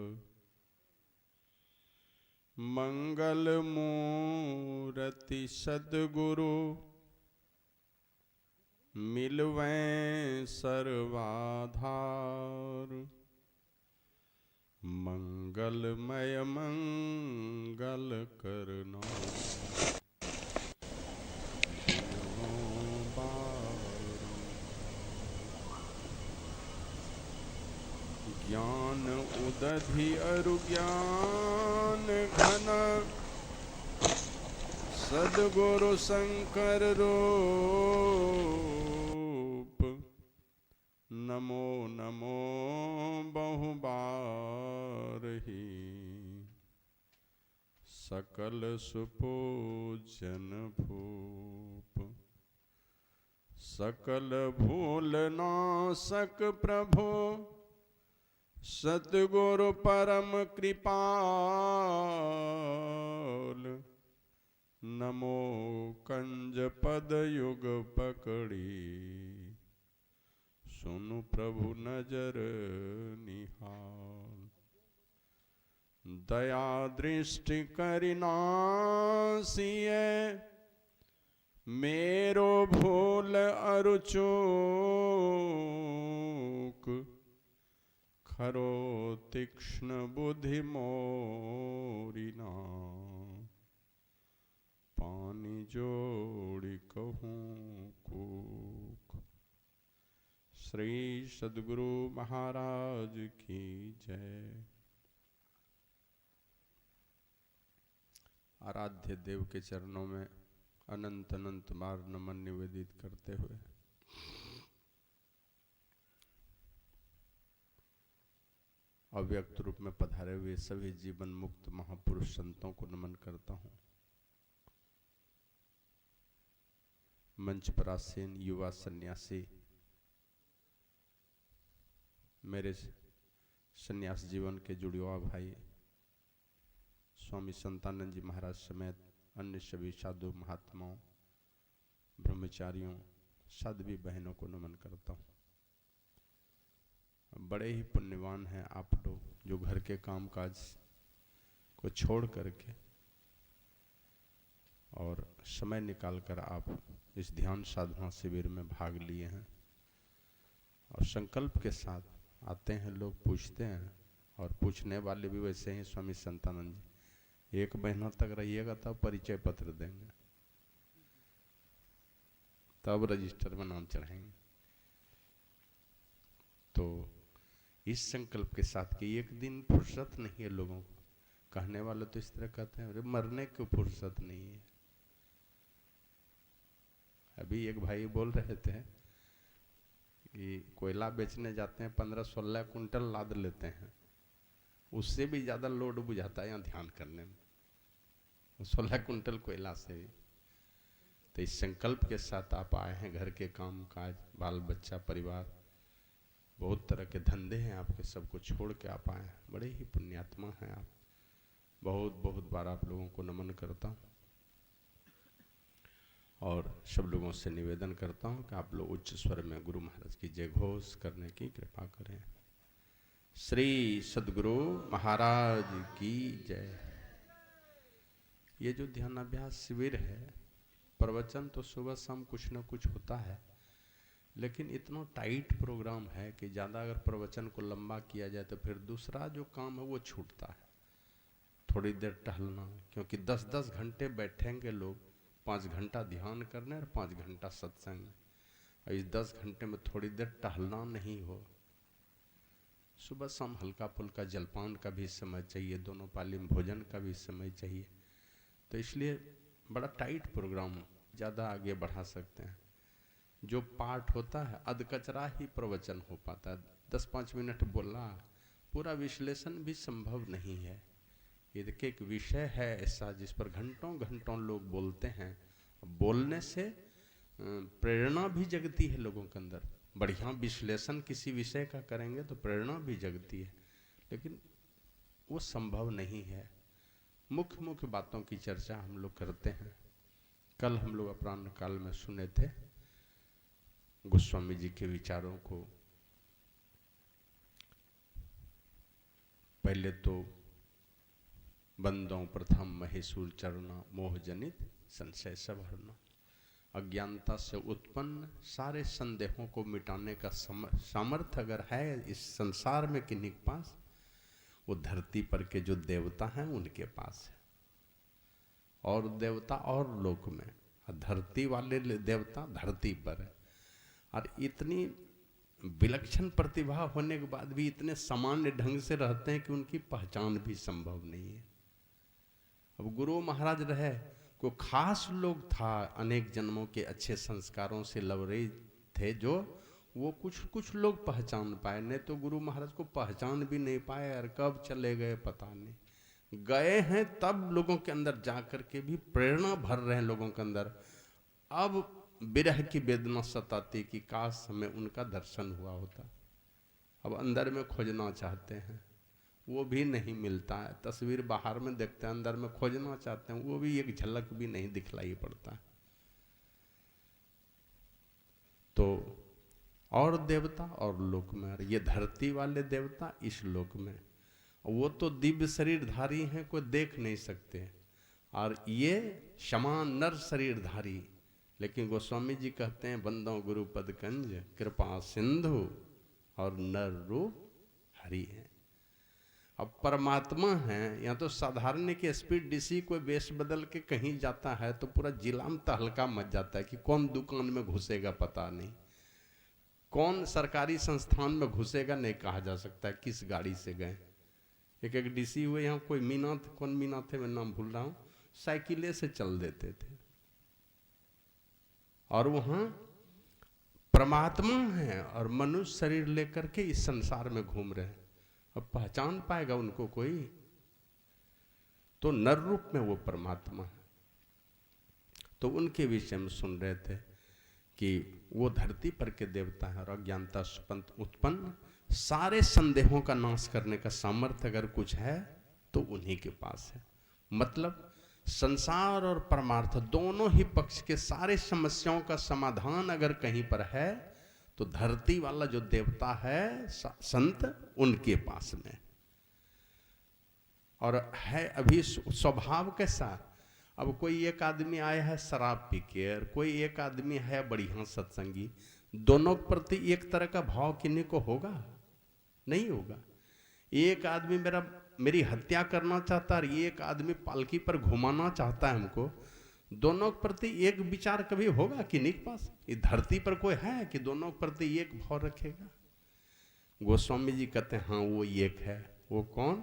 मंगलमूर्ति सद्गुरु मिलवें सर्वाधार, मंगलमय मंगल करना ज्ञान उदधि अरु ज्ञान घन सद्गुरु शंकर रूप नमो नमो बहुबार ही सकल सुपूजन भूप सकल भूल नासक प्रभु सतगुरु परम कृपाल नमो कंज पद युग पकड़ी सुनु प्रभु नजर निहाल दया दृष्टि करिनासिए मेरो भूल अरु चूक खरो तीक्ष्ण बुद्धि मोरिना पानी जोड़ी कहूँ कूक। श्री सद्गुरु महाराज की जय। आराध्य देव के चरणों में अनंत अनंत बार नमन निवेदित करते हुए अव्यक्त रूप में पधारे हुए सभी जीवन मुक्त महापुरुष संतों को नमन करता हूँ। मंच पर आसीन युवा सन्यासी, मेरे सन्यास जीवन के जुड़वा भाई स्वामी संतानंद जी महाराज समेत अन्य सभी साधु महात्माओं, ब्रह्मचारियों, साध्वी बहनों को नमन करता हूँ। बड़े ही पुण्यवान हैं आप लोग जो घर के कामकाज को छोड़ करके और समय निकालकर आप इस ध्यान साधना शिविर में भाग लिए हैं और संकल्प के साथ आते हैं। लोग पूछते हैं और पूछने वाले भी वैसे ही स्वामी संतानंद जी, 1 महीना तक रहिएगा तब परिचय पत्र देंगे, तब रजिस्टर में नाम चढ़ाएंगे। तो इस संकल्प के साथ कि एक दिन फुर्सत नहीं है लोगों को, कहने वाले तो इस तरह कहते हैं अरे मरने की फुर्सत नहीं है। अभी एक भाई बोल रहे थे कि कोयला बेचने जाते हैं 15-16 कुंटल लाद लेते हैं, उससे भी ज्यादा लोड बुझाता है यहाँ ध्यान करने में, 16 कुंटल कोयला से भी। तो इस संकल्प के साथ आप आए हैं। घर के काम काज, बाल बच्चा, परिवार, बहुत तरह के धंधे हैं आपके, सबको छोड़ के आप आए हैं। बड़े ही पुण्यात्मा हैं आप। बहुत बहुत बार आप लोगों को नमन करता हूँ और सब लोगों से निवेदन करता हूँ कि आप लोग उच्च स्वर में गुरु महाराज की जय घोष करने की कृपा करें। श्री सद्गुरु महाराज की जय। ये जो ध्यानाभ्यास शिविर है, प्रवचन तो सुबह शाम कुछ न कुछ होता है, लेकिन इतना टाइट प्रोग्राम है कि ज़्यादा अगर प्रवचन को लंबा किया जाए तो फिर दूसरा जो काम है वो छूटता है। थोड़ी देर टहलना, क्योंकि 10-10 घंटे बैठेंगे लोग, 5 घंटा ध्यान करने और 5 घंटा सत्संग, और इस 10 घंटे में थोड़ी देर टहलना नहीं हो। सुबह शाम हल्का फुल्का जलपान का भी समय चाहिए, दोनों पाली में भोजन का भी समय चाहिए। तो इसलिए बड़ा टाइट प्रोग्राम, ज़्यादा आगे बढ़ा सकते हैं। जो पाठ होता है अधकचरा ही प्रवचन हो पाता है। 10-5 मिनट बोला, पूरा विश्लेषण भी संभव नहीं है। ये देखिए एक विषय है ऐसा जिस पर घंटों घंटों लोग बोलते हैं। बोलने से प्रेरणा भी जगती है लोगों के अंदर। बढ़िया विश्लेषण किसी विषय का करेंगे तो प्रेरणा भी जगती है, लेकिन वो संभव नहीं है। मुख्य मुख्य बातों की चर्चा हम लोग करते हैं। कल हम लोग अपराह्न काल में सुने थे गोस्वामी जी के विचारों को। पहले तो बंदों प्रथम महेशूल चरना मोह जनित संशय सब हरना। अज्ञानता से उत्पन्न सारे संदेहों को मिटाने का सामर्थ्य अगर है इस संसार में किन्हीं के पास, वो धरती पर के जो देवता हैं उनके पास है। और देवता और लोक में, धरती वाले देवता धरती पर है। और इतनी विलक्षण प्रतिभा होने के बाद भी इतने सामान्य ढंग से रहते हैं कि उनकी पहचान भी संभव नहीं है। अब गुरु महाराज रहे, कोई खास लोग था, अनेक जन्मों के अच्छे संस्कारों से लवरेज थे, जो वो कुछ लोग पहचान पाए, नहीं तो गुरु महाराज को पहचान भी नहीं पाए। और कब चले गए पता नहीं। गए हैं तब लोगों के अंदर जाकर के भी प्रेरणा भर रहे हैं लोगों के अंदर। अब विरह की वेदना सताती कि काश हमें उनका दर्शन हुआ होता। अब अंदर में खोजना चाहते हैं, वो भी नहीं मिलता है। तस्वीर बाहर में देखते हैं, अंदर में खोजना चाहते हैं, वो भी एक झलक भी नहीं दिखलाई पड़ता। तो और देवता और लोक में, और ये धरती वाले देवता इस लोक में, वो तो दिव्य शरीरधारी हैं, कोई देख नहीं सकते। और ये समान नर शरीरधारी, लेकिन गोस्वामी जी कहते हैं बंदों गुरु पद कंज कृपा सिंधु और नर रूप हरि है। अब परमात्मा है, या तो साधारण के स्पीड डीसी कोई वेश बदल के कहीं जाता है तो पूरा जिला में तहलका मच जाता है कि कौन दुकान में घुसेगा पता नहीं, कौन सरकारी संस्थान में घुसेगा नहीं कहा जा सकता है किस गाड़ी से गए। एक डीसी हुए यहाँ, कोई मीनाथ, कौन मीनाथ है मैं नाम भूल रहा हूँ, साइकिले से चल देते थे। और वहां परमात्मा है और मनुष्य शरीर लेकर के इस संसार में घूम रहे हैं। अब पहचान पाएगा उनको कोई? तो नर रूप में वो परमात्मा है। तो उनके विषय में सुन रहे थे कि वो धरती पर के देवता है और अज्ञानता उत्पन्न सारे संदेहों का नाश करने का सामर्थ्य अगर कुछ है तो उन्हीं के पास है। मतलब संसार और परमार्थ दोनों ही पक्ष के सारे समस्याओं का समाधान अगर कहीं पर है तो धरती वाला जो देवता है संत, उनके पास में। और है अभी स्वभाव कैसा, अब कोई एक आदमी आया है शराब पी के, और कोई एक आदमी है बढ़िया सत्संगी, दोनों के प्रति एक तरह का भाव किन्हीं को होगा? नहीं होगा। एक आदमी मेरी हत्या करना चाहता है, एक आदमी पालकी पर घुमाना चाहता है हमको, दोनों के प्रति एक विचार कभी होगा किन्हीं के पास? इस धरती पर कोई है कि दोनों के प्रति एक भाव रखेगा? गोस्वामी जी कहते हैं हाँ वो एक है। वो कौन?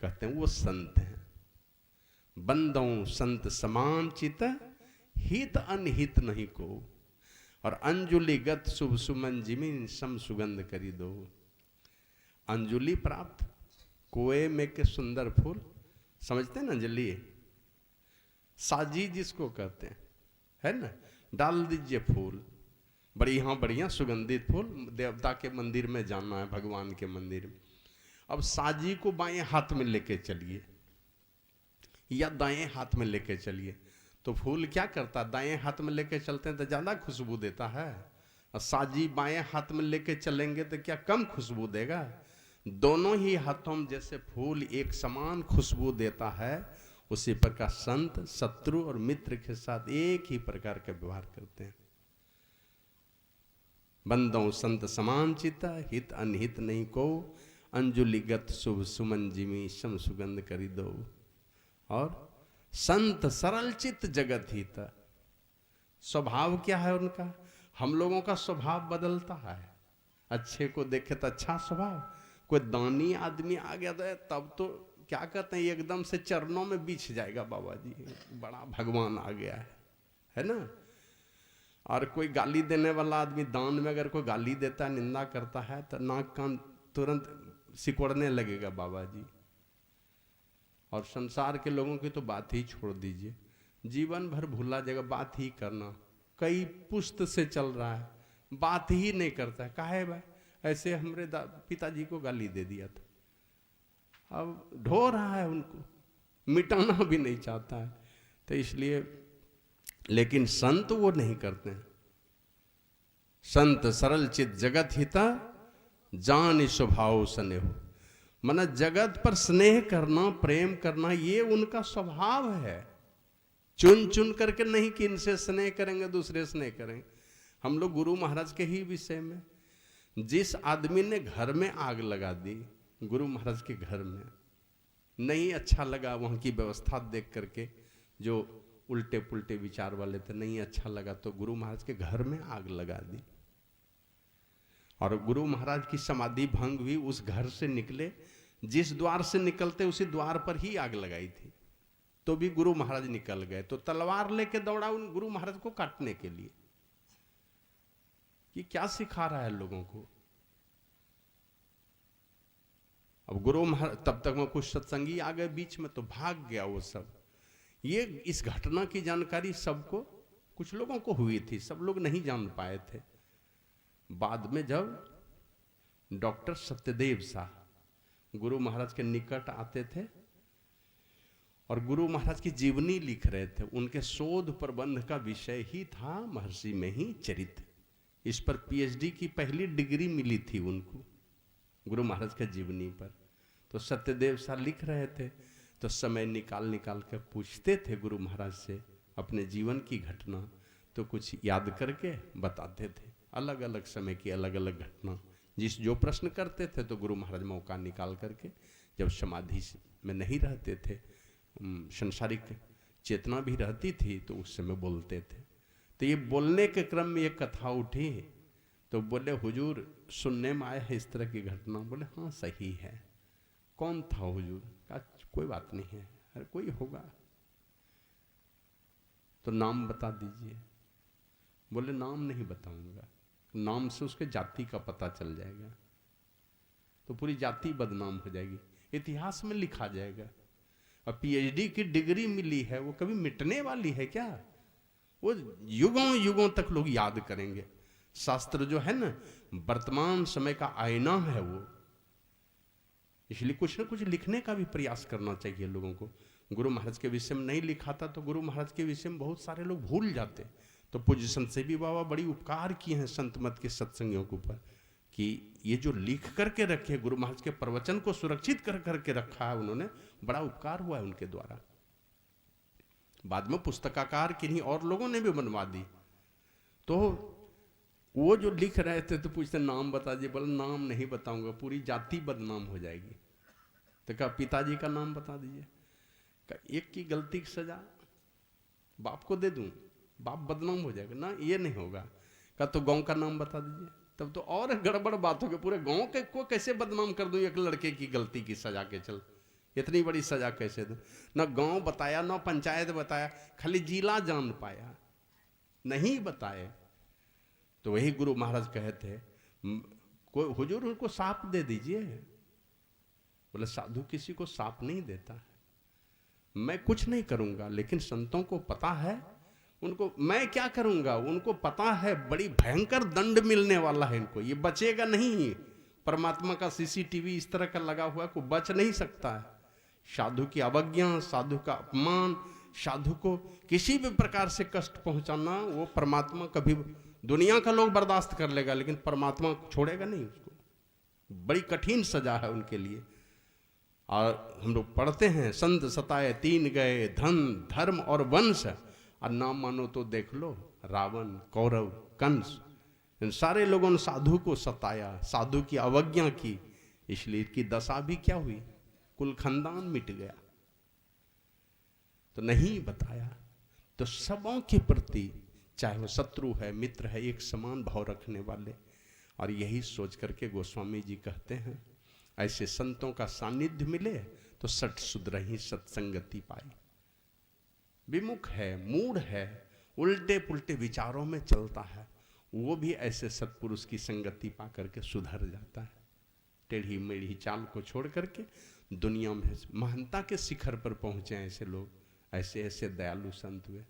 कहते हैं वो संत हैं। बंदों संत समान चित हित अनहित नहीं को, और अंजुलि गत शुभ सुमन जिमिन सम सुगंध करी दो। अंजुलि प्राप्त, कुएं में के सुंदर फूल, समझते हैं ना अंजलि, साजी जिसको कहते हैं, है ना, डाल दीजिए फूल, बढ़िया बढ़िया सुगंधित फूल। देवता के मंदिर में जाना है, भगवान के मंदिर में, अब साजी को बाएं हाथ में लेके चलिए या दाएं हाथ में लेके चलिए, तो फूल क्या करता है? दाएं हाथ में लेके चलते हैं तो ज्यादा खुशबू देता है, और साजी बाएं हाथ में लेके चलेंगे तो क्या कम खुशबू देगा? दोनों ही हाथों में जैसे फूल एक समान खुशबू देता है, उसी प्रकार संत शत्रु और मित्र के साथ एक ही प्रकार का व्यवहार करते हैं। बंदों संत समान चिता हित अनहित नहीं को, अंजुलिगत शुभ सुमन जिमी सम सुगंध करी दो। और संत सरल चित्त जगत हित। स्वभाव क्या है उनका? हम लोगों का स्वभाव बदलता है, अच्छे को देखे तो अच्छा स्वभाव, कोई दानी आदमी आ गया तब तो क्या कहते हैं एकदम से चरणों में बिछ जाएगा, बाबा जी बड़ा भगवान आ गया है ना। और कोई गाली देने वाला आदमी दान में अगर कोई गाली देता है, निंदा करता है, तो नाक कान तुरंत सिकुड़ने लगेगा बाबा जी। और संसार के लोगों की तो बात ही छोड़ दीजिए, जीवन भर भूला जाएगा बात ही करना। कई पुश्त से चल रहा है, बात ही नहीं करता है। काहे भाई? ऐसे हमरे पिताजी को गाली दे दिया था, अब ढो रहा है, उनको मिटाना भी नहीं चाहता है। तो इसलिए, लेकिन संत वो नहीं करते हैं। संत सरल चित जगत हिता जान स्वभाव स्नेह। माना जगत पर स्नेह करना, प्रेम करना, ये उनका स्वभाव है। चुन चुन करके नहीं कि इनसे स्नेह करेंगे दूसरे स्नेह करेंगे। हम लोग गुरु महाराज के ही विषय में, जिस आदमी ने घर में आग लगा दी, गुरु महाराज के घर में, नहीं अच्छा लगा वहां की व्यवस्था देख करके, जो उल्टे पुल्टे विचार वाले थे, नहीं अच्छा लगा तो गुरु महाराज के घर में आग लगा दी। और गुरु महाराज की समाधि भंग हुई, उस घर से निकले, जिस द्वार से निकलते उसी द्वार पर ही आग लगाई थी, तो भी गुरु महाराज निकल गए। तो तलवार लेके दौड़ा उन गुरु महाराज को काटने के लिए। ये क्या सिखा रहा है लोगों को? अब गुरु महाराज तब तक में कुछ सत्संगी आ गए बीच में, तो भाग गया वो सब। ये इस घटना की जानकारी सबको, कुछ लोगों को हुई थी, सब लोग नहीं जान पाए थे। बाद में जब डॉक्टर सत्यदेव शाह गुरु महाराज के निकट आते थे और गुरु महाराज की जीवनी लिख रहे थे, उनके शोध प्रबंध का विषय ही था महर्षि में ही चरित्र। इस पर पीएचडी की पहली डिग्री मिली थी उनको, गुरु महाराज के जीवनी पर। तो सत्यदेव शाह लिख रहे थे, तो समय निकाल निकाल कर पूछते थे गुरु महाराज से अपने जीवन की घटना, तो कुछ याद करके बताते थे, अलग अलग समय की अलग अलग घटना। जिस जो प्रश्न करते थे तो गुरु महाराज मौका निकाल करके, जब समाधि में नहीं रहते थे, संसारिक चेतना भी रहती थी, तो उस समय बोलते थे। तो ये बोलने के क्रम में एक कथा उठी, तो बोले हुजूर सुनने में आया है इस तरह की घटना। बोले हाँ सही है। कौन था हुजूर? कहा कोई बात नहीं है, अरे कोई होगा तो नाम बता दीजिए। बोले नाम नहीं बताऊंगा, नाम से उसके जाति का पता चल जाएगा, तो पूरी जाति बदनाम हो जाएगी, इतिहास में लिखा जाएगा। और पीएचडी की डिग्री मिली है, वो कभी मिटने वाली है क्या? वो युगों युगों तक लोग याद करेंगे। शास्त्र जो है ना, वर्तमान समय का आईना है वो। इसलिए कुछ ना कुछ लिखने का भी प्रयास करना चाहिए लोगों को। गुरु महाराज के विषय में नहीं लिखा था, तो गुरु महाराज के विषय में बहुत सारे लोग भूल जाते। तो पूज्य संत सेवी बाबा बड़ी उपकार किए हैं संत मत के सत्संगियों के ऊपर, कि ये जो लिख करके रखे, गुरु महाराज के प्रवचन को सुरक्षित कर करके रखा है उन्होंने, बड़ा उपकार हुआ है उनके द्वारा। बाद में पुस्तकाकार किन्हीं और लोगों ने भी बनवा दी। तो वो जो लिख रहे थे तो पूछते नाम बता दीजिए। बोला नाम नहीं बताऊंगा, पूरी जाति बदनाम हो जाएगी। तो कहा पिताजी का नाम बता दीजिए। कहा एक की गलती की सजा बाप को दे दूं, बाप बदनाम हो जाएगा ना, ये नहीं होगा। कहा तो गांव का नाम बता दीजिए। तब तो और गड़बड़ बात होगी, पूरे गांव के को कैसे बदनाम कर दूं एक लड़के की गलती की सजा के? चल इतनी बड़ी सजा कैसे दूं? ना गांव बताया, ना पंचायत बताया, खाली जिला जान पाया, नहीं बताए। तो वही गुरु महाराज कहे थे, कोई हुजूर उनको साप दे दीजिए। बोले साधु किसी को साप नहीं देता है, मैं कुछ नहीं करूंगा, लेकिन संतों को पता है, उनको मैं क्या करूंगा, उनको पता है बड़ी भयंकर दंड मिलने वाला है इनको, ये बचेगा नहीं। परमात्मा का सीसीटीवी इस तरह का लगा हुआ है, कोई बच नहीं सकता है। साधु की अवज्ञा, साधु का अपमान, साधु को किसी भी प्रकार से कष्ट पहुंचाना, वो परमात्मा कभी, दुनिया का लोग बर्दाश्त कर लेगा, लेकिन परमात्मा छोड़ेगा नहीं उसको। बड़ी कठिन सजा है उनके लिए। और हम लोग पढ़ते हैं, संत सताए तीन गए, धन धर्म और वंश, और नाम मानो तो देख लो रावण, कौरव, कंस, इन सारे लोगों ने साधु को सताया, साधु की अवज्ञा की, इसलिए इसकी दशा भी क्या हुई, कुल खानदान मिट गया। तो नहीं बताया। तो सबों के प्रति, चाहे वो शत्रु है मित्र है, एक समान भाव रखने वाले। और यही सोच करके गोस्वामी जी कहते हैं, ऐसे संतों का सानिध्य मिले तो सठ सुधरहि सत्संगति पाई। विमुख है, मूढ़ है, उल्टे पुल्टे विचारों में चलता है, वो भी ऐसे सत्पुरुष की संगति पा करके सुधर जाता है। टेढ़ी मेढ़ी चाल को छोड़ करके दुनिया में महानता के शिखर पर पहुंचे ऐसे लोग, ऐसे ऐसे दयालु संत हुए।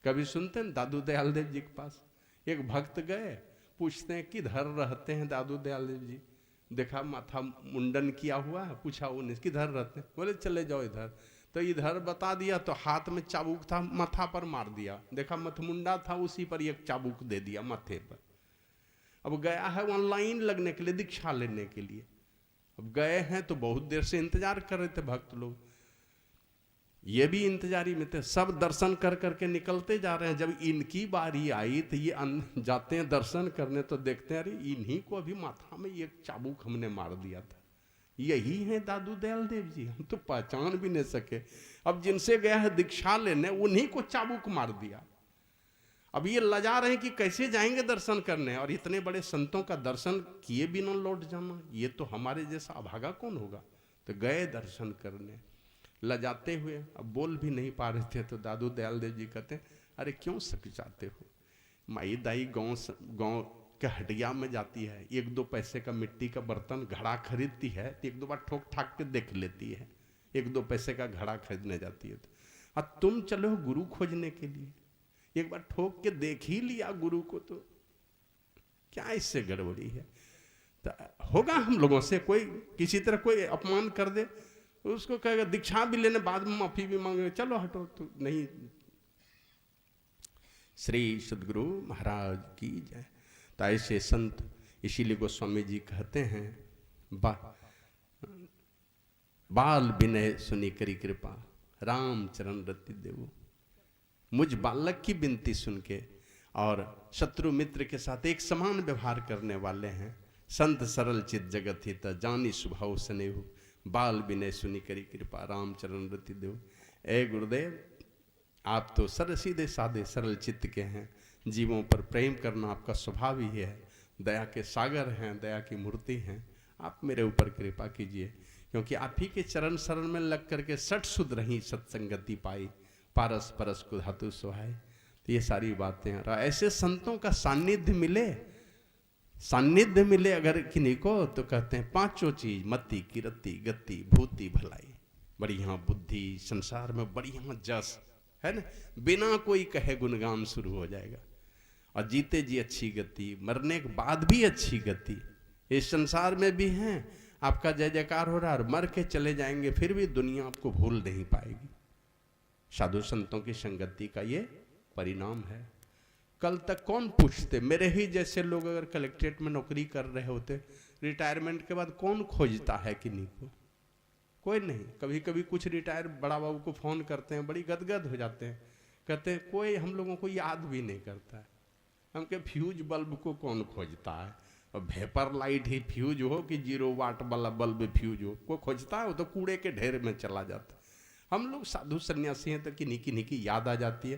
कभी सुनते हैं दादू दयाल देव जी के पास एक भक्त गए, पूछते हैं किधर रहते हैं दादू दयाल देव जी, देखा माथा मुंडन किया हुआ है, पूछा उन्हें किधर रहते हैं, बोले चले जाओ इधर, तो इधर बता दिया, तो हाथ में चाबुक था, माथा पर मार दिया, देखा मथमुंडा था उसी पर एक चाबुक दे दिया माथे पर। अब गया है ऑनलाइन लगने के लिए, दीक्षा लेने के लिए, अब गए हैं तो बहुत देर से इंतजार कर रहे थे भक्त लोग, ये भी इंतजारी में थे, सब दर्शन कर करके निकलते जा रहे हैं। जब इनकी बारी आई तो ये जाते हैं दर्शन करने, तो देखते हैं अरे इन्हीं को अभी माथा में एक चाबुक हमने मार दिया था, यही है दादू दयाल देव जी, हम तो पहचान भी नहीं सके। अब जिनसे गया है दीक्षा लेने उन्हीं को चाबुक मार दिया। अब ये लजा रहे हैं कि कैसे जाएंगे दर्शन करने, और इतने बड़े संतों का दर्शन किए बिना लौट जाना, ये तो हमारे जैसा अभागा कौन होगा। तो गए दर्शन करने, लजाते हुए, अब बोल भी नहीं पा रहे थे, तो दादू दयाल देव जी कहते अरे क्यों सकिचाते हो, माई दाई गाँव के हटिया में जाती है, 1-2 पैसे का मिट्टी का बर्तन घड़ा खरीदती है, तो 1-2 बार ठोक ठाक के देख लेती है, 1-2 पैसे का घड़ा खरीदने जाती है। तो तुम चलो गुरु खोजने के लिए, एक बार ठोक के देख ही लिया गुरु को, तो क्या इससे गड़बड़ी है। तो होगा हम लोगों से कोई किसी तरह कोई अपमान कर दे, उसको कहेगा दीक्षा भी लेने, बाद में माफी भी मांगे, चलो हटो, तो नहीं। श्री सदगुरु महाराज की जय। तो ऐसे संत, इसीलिए गोस्वामी जी कहते हैं बाल विनय सुनी करी कृपा, राम चरण रति देवो। मुझ बालक की विनती सुन के और शत्रु मित्र के साथ एक समान व्यवहार करने वाले हैं। संत सरल चित जगत हित, जानी स्वभाव स्नेहु, बाल विनय सुनी करी कृपा, राम चरण रति देव। ए गुरुदेव, आप तो सरल सीधे साधे सरल चित्त के हैं, जीवों पर प्रेम करना आपका स्वभाव ही है, दया के सागर हैं, दया की मूर्ति हैं। आप मेरे ऊपर कृपा कीजिए, क्योंकि आप ही के चरण शरण में लग करके सठ सुध रही सत्संगति पाई, पारस परस को धातु सुहाए। तो ये सारी बातें हैं। ऐसे संतों का सानिध्य मिले अगर किन्हीं को, तो कहते हैं 5 चीज, मति कीरति गति भूति भलाई, बढ़िया बुद्धि, संसार में बढ़िया जस है ना, बिना कोई कहे गुणगान शुरू हो जाएगा। और जीते जी अच्छी गति, मरने के बाद भी अच्छी गति, इस संसार में भी हैं, आपका जय जयकार हो रहा है, और मर के चले जाएंगे फिर भी दुनिया आपको भूल नहीं पाएगी। साधु संतों की संगति का ये परिणाम है। कल तक कौन पूछते, मेरे ही जैसे लोग अगर कलेक्ट्रेट में नौकरी कर रहे होते, रिटायरमेंट के बाद कौन खोजता है किन्हीं को, कोई नहीं। कभी कभी कुछ रिटायर बड़ा बाबू को फोन करते हैं, बड़ी गदगद हो जाते हैं, कहते हैं कोई हम लोगों को याद भी नहीं करता है। हम के फ्यूज बल्ब को कौन खोजता है, और वेपर लाइट ही फ्यूज हो कि 0 वाट वाला बल्ब फ्यूज हो, कोई खोजता है, वो तो कूड़े के ढेर में चला जाता है। हम लोग साधु सन्यासी हैं तो किन्हीं की याद आ जाती है,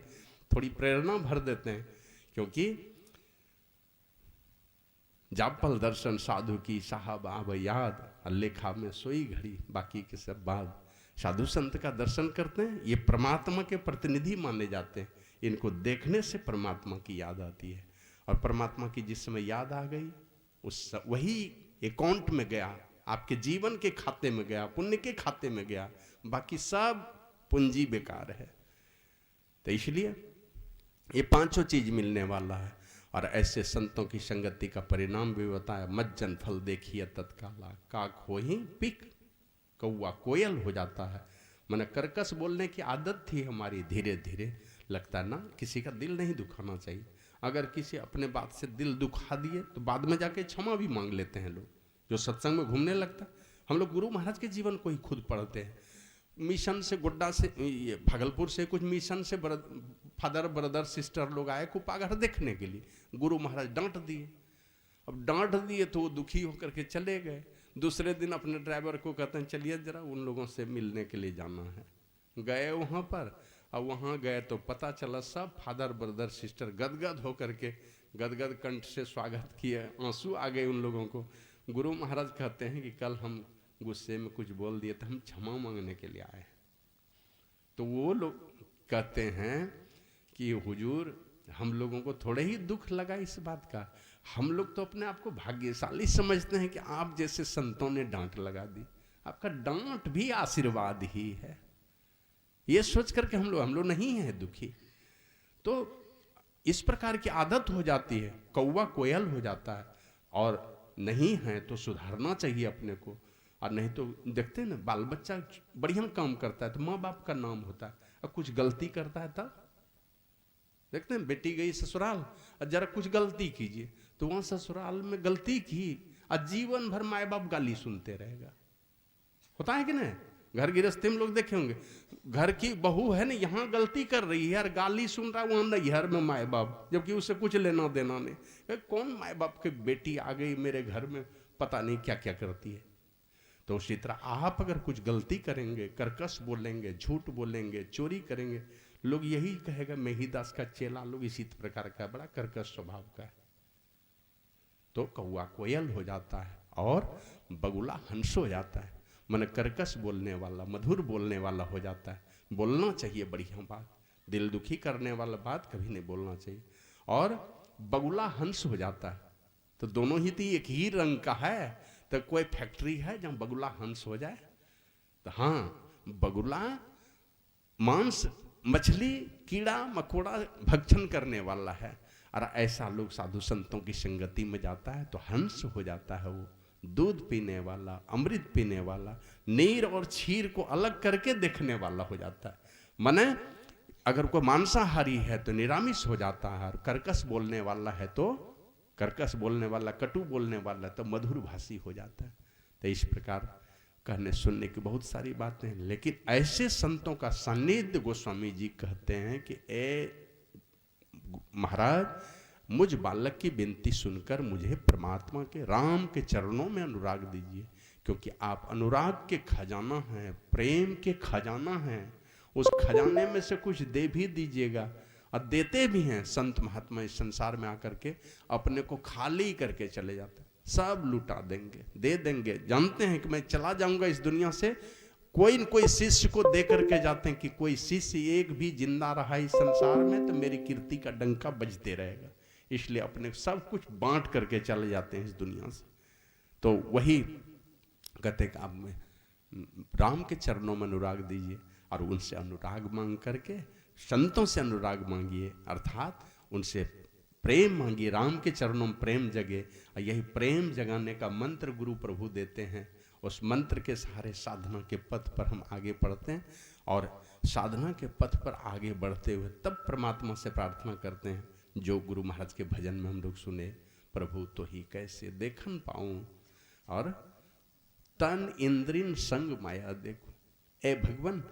थोड़ी प्रेरणा भर देते हैं, क्योंकि जापल दर्शन साधु की साहब आब याद, लेखा में सोई घड़ी बाकी के सब बाद। साधु संत का दर्शन करते हैं, ये परमात्मा के प्रतिनिधि माने जाते हैं, इनको देखने से परमात्मा की याद आती है। और परमात्मा की जिस समय याद आ गई, उस वही अकाउंट में गया, आपके जीवन के खाते में गया, पुण्य के खाते में गया, बाकी सब पूंजी बेकार है। तो इसलिए ये 5 चीज मिलने वाला है। और ऐसे संतों की संगति का परिणाम भी बताया, मज्जन फल देखिए तत्काला, काक हो ही पिक, कौआ कोयल हो जाता है। मैंने कर्कश बोलने की आदत थी हमारी, धीरे धीरे लगता है ना, किसी का दिल नहीं दुखाना चाहिए। अगर किसी अपने बात से दिल दुखा दिए तो बाद में जाके क्षमा भी मांग लेते हैं लोग, जो सत्संग में घूमने लगता। हम लोग गुरु महाराज के जीवन को ही खुद पढ़ते हैं। मिशन से गोड्डा से, ये भागलपुर से कुछ मिशन से फादर ब्रदर सिस्टर लोग आए कुपाघर देखने के लिए, गुरु महाराज डांट दिए। अब डांट दिए तो वो दुखी होकर के चले गए। दूसरे दिन अपने ड्राइवर को कहते हैं चलिए जरा उन लोगों से मिलने के लिए जाना है। गए वहाँ पर, अब वहाँ गए तो पता चला सब फादर ब्रदर सिस्टर गदगद होकर के, गदगद कंठ से स्वागत किए, आंसू आ गए उन लोगों को। गुरु महाराज कहते हैं कि कल हम गुस्से में कुछ बोल दिए तो हम क्षमा मांगने के लिए आए। तो वो लोग कहते हैं कि हुजूर हम लोगों को थोड़े ही दुख लगा इस बात का, हम लोग तो अपने आप को भाग्यशाली समझते हैं कि आप जैसे संतों ने डांट लगा दी। आपका डांट भी आशीर्वाद ही है, ये सोच करके हम लोग नहीं है दुखी। तो इस प्रकार की आदत हो जाती है, कौवा कोयल हो जाता है। और नहीं है तो सुधारना चाहिए अपने को। और नहीं तो देखते हैं ना, बाल बच्चा बढ़िया काम करता है तो माँ बाप का नाम होता है, और कुछ गलती करता है तब देखते हैं, बेटी गई ससुराल और जरा कुछ गलती कीजिए तो वहां ससुराल में गलती की और जीवन भर माए बाप गाली सुनते रहेगा। होता है कि नहीं? घर गृहस्थी में लोग देखे होंगे, घर की बहू है ना, यहाँ गलती कर रही है और गाली सुन रहा है वहां नैहर में माए बाप, जबकि उससे कुछ लेना देना नहीं। कौन माए बाप की बेटी आ गई मेरे घर में, पता नहीं क्या क्या करती है। तो उसी तरह आप अगर कुछ गलती करेंगे, कर्कश बोलेंगे, झूठ बोलेंगे, चोरी करेंगे, लोग यही कहेगा मेहीदास का चेला लोग इसी प्रकार का बड़ा कर्कश स्वभाव का है। तो कौवा कोयल हो जाता है और बगुला हंस हो जाता है। मन कर्कश बोलने वाला, मधुर बोलने वाला हो जाता है। बोलना चाहिए बढ़िया बात, दिल दुखी करने वाला बात कभी नहीं बोलना चाहिए। और बगुला हंस हो जाता है। तो दोनों ही तो एक ही रंग का है, तो कोई फैक्ट्री है जहां बगुला हंस हो जाए? तो हाँ, बगुला मांस, मछली, कीड़ा मकोड़ा भक्षण करने वाला है। और ऐसा लोग साधु संतों की संगति में जाता है तो हंस हो जाता है। वो दूध पीने वाला, अमृत पीने वाला, नीर और क्षीर को अलग करके देखने वाला हो जाता है। माने अगर कोई मांसाहारी है तो निरामिष हो जाता है, और कर्कश बोलने वाला है तो कर्कश बोलने वाला, कटु बोलने वाला तो मधुर भाषी हो जाता है। तो इस प्रकार कहने सुनने की बहुत सारी बातें हैं, लेकिन ऐसे संतों का सानिध्य गोस्वामी जी कहते हैं कि ए महाराज, मुझ बालक की विनती सुनकर मुझे परमात्मा के, राम के चरणों में अनुराग दीजिए, क्योंकि आप अनुराग के खजाना हैं, प्रेम के खजाना हैं। उस खजाने में से कुछ दे भी दीजिएगा, और देते भी हैं। संत महात्मा इस संसार में आकर के अपने को खाली करके चले जाते हैं, सब लुटा देंगे, दे देंगे। जानते हैं कि मैं चला जाऊंगा इस दुनिया से, कोई न कोई शिष्य को दे करके जाते हैं कि कोई शिष्य एक भी जिंदा रहा इस संसार में तो मेरी कीर्ति का डंका बजते रहेगा। इसलिए अपने सब कुछ बांट करके चले जाते हैं इस दुनिया से। तो वही कहते हैं कि आप में राम के चरणों में अनुराग दीजिए, और उनसे अनुराग मांग करके संतों से अनुराग मांगिए, अर्थात उनसे प्रेम मांगिए। राम के चरणों में प्रेम जगे, और यही प्रेम जगाने का मंत्र गुरु प्रभु देते हैं। उस मंत्र के सहारे साधना के पथ पर हम आगे बढ़ते हैं, और साधना के पथ पर आगे बढ़ते हुए तब परमात्मा से प्रार्थना करते हैं, जो गुरु महाराज के भजन में हम लोग सुने, प्रभु तो ही कैसे देखन पाऊं, और तन इंद्रिन संग माया देखो। ए भगवान,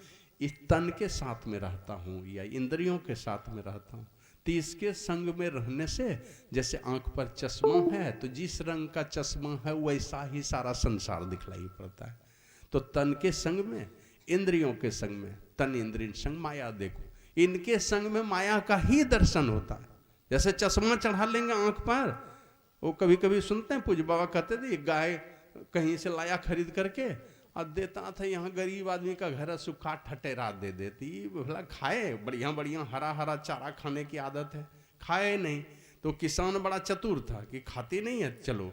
इस तन के साथ में रहता हूं या इंद्रियों के साथ में रहता हूं, तो इसके संग में रहने से जैसे आंख पर चश्मा है तो जिस रंग का चश्मा है वैसा ही सारा संसार दिखलाई पड़ता है। तो तन के संग में, इंद्रियों के संग में, तन इंद्रिय संग माया देखो, इनके संग में माया का ही दर्शन होता है। जैसे चश्मा चढ़ा लेंगे आंख पर, वो कभी कभी सुनते हैं पूज्य बाबा कहते थे, गाय कहीं से लाया खरीद करके और देता था, यहाँ गरीब आदमी का घर है, सूखा ठटेरा दे देती, भला खाए, बढ़िया बढ़िया हरा हरा चारा खाने की आदत है, खाए नहीं। तो किसान बड़ा चतुर था कि खाती नहीं है, चलो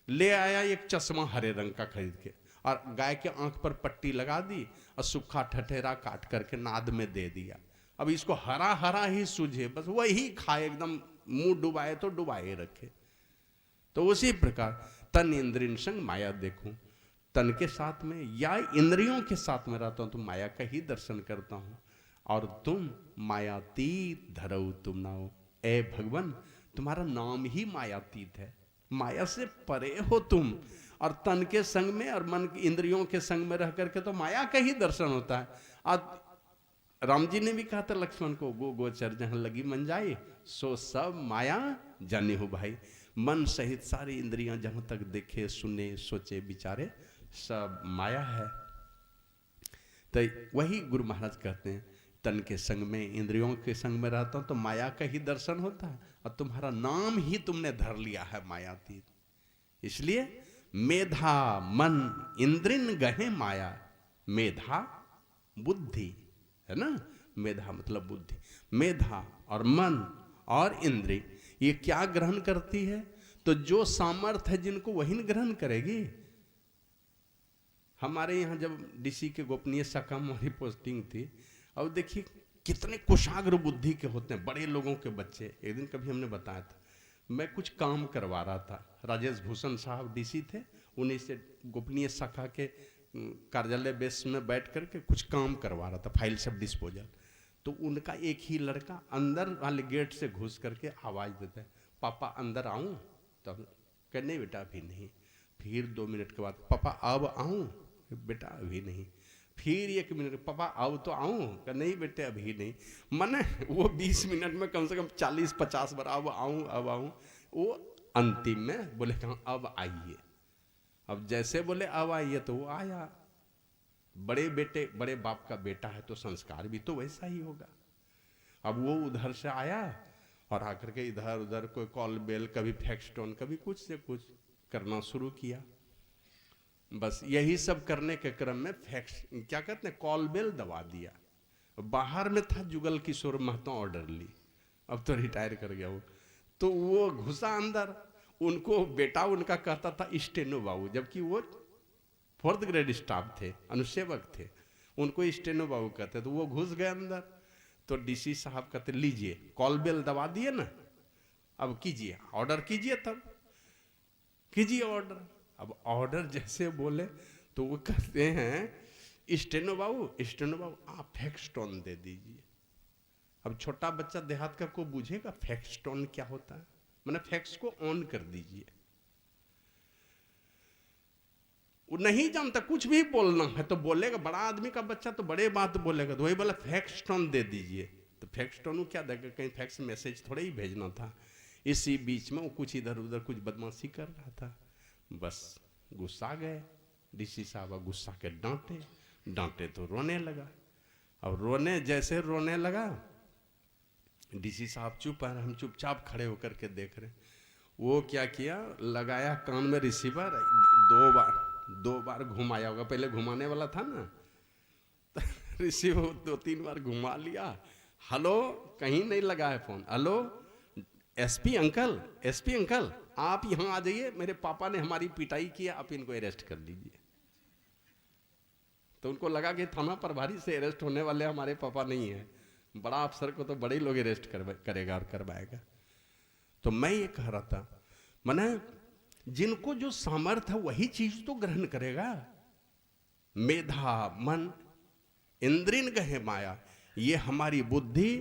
ले आया एक चश्मा हरे रंग का खरीद के, और गाय के आंख पर पट्टी लगा दी और सूखा ठटेरा काट करके नाद में दे दिया। अब इसको हरा हरा ही सूझे, बस वही खाए, एकदम मुंह डुबाए तो डुबाए रखे। तो उसी प्रकार तन इंद्रिय संग माया देखूं, तन के साथ में या इंद्रियों के साथ में रहता हूं तो माया का ही दर्शन करता हूं। और तुम मायातीत धरऊ तुम नाओ। ए भगवान, तुम्हारा नाम ही मायातीत है, माया से परे हो तुम। और तन के संग में और मन इंद्रियों के संग में रह करके तो माया का ही दर्शन होता है। और राम जी ने भी कहा था लक्ष्मण को, गो गोचर जहां लगी मन जाए सो सब माया जाने हो भाई। मन सहित सारी इंद्रियां जहां तक देखे, सुने, सोचे, विचारे, सब माया है। तो वही गुरु महाराज कहते हैं, तन के संग में, इंद्रियों के संग में रहता हूं तो माया का ही दर्शन होता है, और तुम्हारा नाम ही तुमने धर लिया है मायातीत। इसलिए मेधा मन इंद्रिन गहे माया, मेधा बुद्धि है ना, मेधा मतलब बुद्धि, मेधा और मन और इंद्रिय ये क्या ग्रहण करती है? तो जो सामर्थ्य है जिनको वही ग्रहण करेगी। हमारे यहाँ जब डीसी के गोपनीय शाखा हमारी पोस्टिंग थी, अब देखिए कितने कुशाग्र बुद्धि के होते हैं बड़े लोगों के बच्चे। एक दिन कभी हमने बताया था, मैं कुछ काम करवा रहा था, राजेश भूषण साहब डीसी थे, उन्हीं से गोपनीय शाखा के कार्यालय बेस में बैठ करके कुछ काम करवा रहा था, फाइल सब डिस्पोजल। तो उनका एक ही लड़का अंदर वाले गेट से घुस करके आवाज़ देता है, पापा अंदर आऊँ? तब कह नहीं बेटा अभी नहीं। फिर 2 मिनट के बाद, पापा अब आऊँ? बेटा अभी नहीं। फिर 1 मिनट, पापा अब तो आऊँ? कह नहीं बेटे अभी नहीं। माने वो 20 मिनट में कम से कम 40-50 बार अब आऊँ अब आऊँ। वो अंतिम में बोले कहाँ अब आइए। अब जैसे बोले अब आइए तो वो आया। बड़े बेटे बड़े बाप का बेटा है तो संस्कार भी तो वैसा ही होगा। अब वो उधर से आया और आकर के इधर उधर कोई कॉल बेल, कभी फैक्सटोन, कभी कुछ से कुछ करना शुरू किया। बस यही सब करने के क्रम में फैक्स क्या कहते हैं कॉल बेल दबा दिया। बाहर में था जुगल किशोर महतो ऑर्डर ली, अब तो रिटायर कर गया वो। तो वो घुसा अंदर, उनको बेटा उनका कहता था स्टेनो बाबू, जबकि वो 4th ग्रेड स्टाफ थे, अनुसेवक थे, उनको स्टेनो बाबू कहते। तो वो घुस गए अंदर। तो डीसी साहब कहते लीजिए कॉल बेल दबा दिए ना, अब कीजिए ऑर्डर कीजिए, तब कीजिए ऑर्डर। अब ऑर्डर जैसे बोले तो वो कहते हैं स्टेनो बाबू आप फैक्सटोन दे दीजिए। अब छोटा बच्चा देहात का को बुझेगा फैक्सटोन क्या होता है, मैंने फैक्स को ऑन कर दीजिए। वो नहीं जानता, कुछ भी बोलना है तो बोलेगा, बड़ा आदमी का बच्चा तो बड़े बात बोलेगा। तो वही बोला फैक्सटोन दे दीजिए। तो फैक्सटोन क्या देगा, कहीं फैक्स मैसेज थोड़ा ही भेजना था। इसी बीच में वो कुछ इधर उधर कुछ बदमाशी कर रहा था। बस गुस्सा गए डीसी साहब, गुस्सा के डांटे तो रोने लगा। अब जैसे रोने लगा, डीसी साहब चुप है, हम चुपचाप खड़े होकर के देख रहे। वो क्या किया, लगाया कान में रिसीवर, 2 बार घुमाया होगा, पहले घुमाने वाला था ना, रिसीवर 2-3 बार घुमा लिया। हेलो, कहीं नहीं लगा है फोन। हेलो एसपी अंकल आप यहाँ आ जाइए, मेरे पापा ने हमारी पिटाई किया, आप इनको अरेस्ट कर लीजिए। तो उनको लगा कि थाना प्रभारी से अरेस्ट होने वाले हमारे पापा नहीं है, बड़ा अफसर को तो बड़े लोग अरेस्ट करेगा और करवाएगा। तो मैं ये कह रहा था, माने जिनको जो सामर्थ्य है वही चीज तो ग्रहण करेगा। मेधा मन इंद्रिन गहे माया, ये हमारी बुद्धि,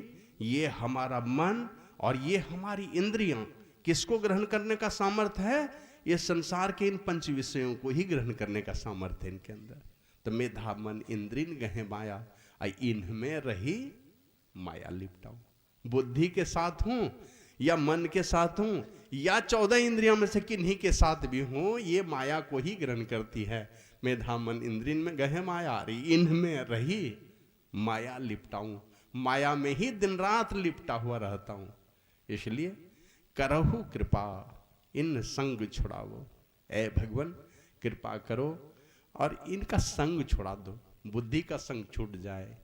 ये हमारा मन और ये हमारी इंद्रियां किसको ग्रहण करने का सामर्थ्य है? ये संसार के इन 5 विषयों को ही ग्रहण करने का सामर्थ्य है इनके अंदर। तो मेधा मन इंद्रिन गहे माया, इनमें रही माया लिपटाओ। बुद्धि के साथ हूं या मन के साथ हूं या 14 इंद्रियों में से किन्हीं के साथ भी हूं, ये माया को ही ग्रहण करती है। मेधा मन इंद्रिन में गहे माया, इनमें रही माया लिपटाऊं। माया में ही दिन रात लिपटा हुआ रहता हूं। इसलिए करहु कृपा इन संग छुड़ावो। ऐ भगवान कृपा करो और इनका संग छुड़ा दो। बुद्धि का संग छूट जाए,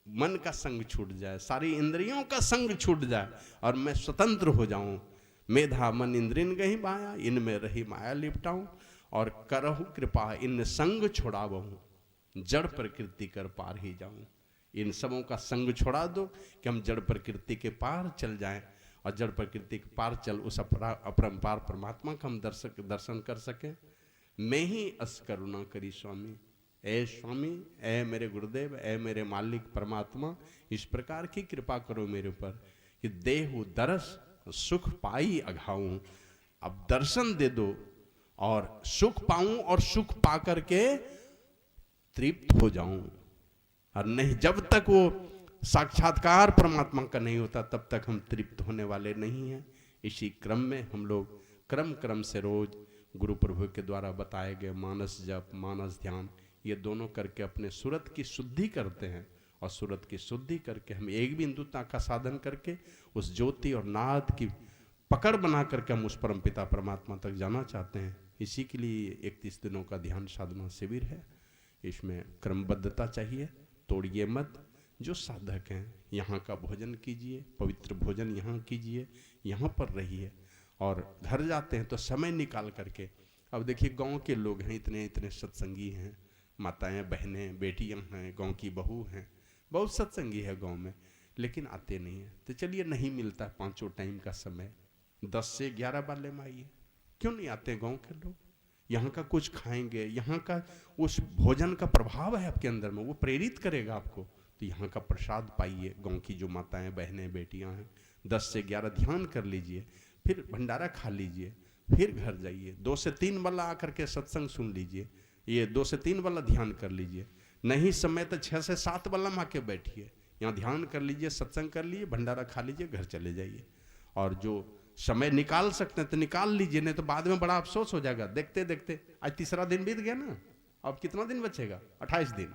मन का संग छूट जाए, सारी इंद्रियों का संग छूट जाए और मैं स्वतंत्र हो जाऊं। मेधा मन इंद्रिन गही माया, इनमें रही माया लिपटाऊं और करहु कृपा इन संग छुड़ावहूं। जड़ प्रकृति कर पार ही जाऊं। इन सबों का संग छोड़ा दो कि हम जड़ प्रकृति के पार चल जाएं और जड़ प्रकृति के पार चल उस अपरंपार परमात्मा का हम दर्शन कर सकें। मैं ही अस करुणा करी स्वामी। ऐ स्वामी, ऐ मेरे गुरुदेव, ऐ मेरे मालिक परमात्मा, इस प्रकार की कृपा करो मेरे ऊपर कि देहु दरस सुख पाई अघाऊं। अब दर्शन दे दो और सुख पाऊं और सुख पा करके तृप्त हो जाऊं। और नहीं, जब तक वो साक्षात्कार परमात्मा का नहीं होता तब तक हम तृप्त होने वाले नहीं हैं। इसी क्रम में हम लोग क्रम से रोज गुरु प्रभु के द्वारा बताए गए मानस जप, मानस ध्यान, ये दोनों करके अपने सूरत की शुद्धि करते हैं। और सूरत की शुद्धि करके हम एक बिंदुता का साधन करके उस ज्योति और नाद की पकड़ बना करके हम उस परमपिता परमात्मा तक जाना चाहते हैं। इसी के लिए 31 दिनों का ध्यान साधना शिविर है। इसमें क्रमबद्धता चाहिए, तोड़िए मत। जो साधक हैं यहाँ का भोजन कीजिए, पवित्र भोजन यहाँ कीजिए, यहाँ पर रहिए। और घर जाते हैं तो समय निकाल करके, अब देखिए गांव के लोग हैं, इतने इतने सत्संगी हैं, माताएं बहनें बेटियां हैं, गांव की बहू हैं, बहुत सत्संगी है गांव में। लेकिन आते नहीं है। तो चलिए नहीं मिलता पांचों टाइम का समय, 10 से 11 वाले में आइए, क्यों नहीं आते गांव के लोग? यहाँ का कुछ खाएंगे, यहाँ का उस भोजन का प्रभाव है आपके अंदर में, वो प्रेरित करेगा आपको। तो यहाँ का प्रसाद पाइए, गांव की जो माताएं बहनें बेटियां हैं, 10 से 11 ध्यान कर लीजिए, फिर भंडारा खा लीजिए, फिर घर जाइए। 2 से 3 वाला आकर के सत्संग सुन लीजिए, ये 2 से 3 वाला ध्यान कर लीजिए। नहीं समय तो 6 से 7 वाला में आके बैठिए, यहाँ ध्यान कर लीजिए, सत्संग कर लीजिए, भंडारा खा लीजिए, घर चले जाइए। और जो समय निकाल सकते हैं तो निकाल लीजिए, नहीं तो बाद में बड़ा अफसोस हो जाएगा। देखते देखते आज तीसरा दिन बीत गया ना, अब कितना दिन बचेगा? 28 दिन।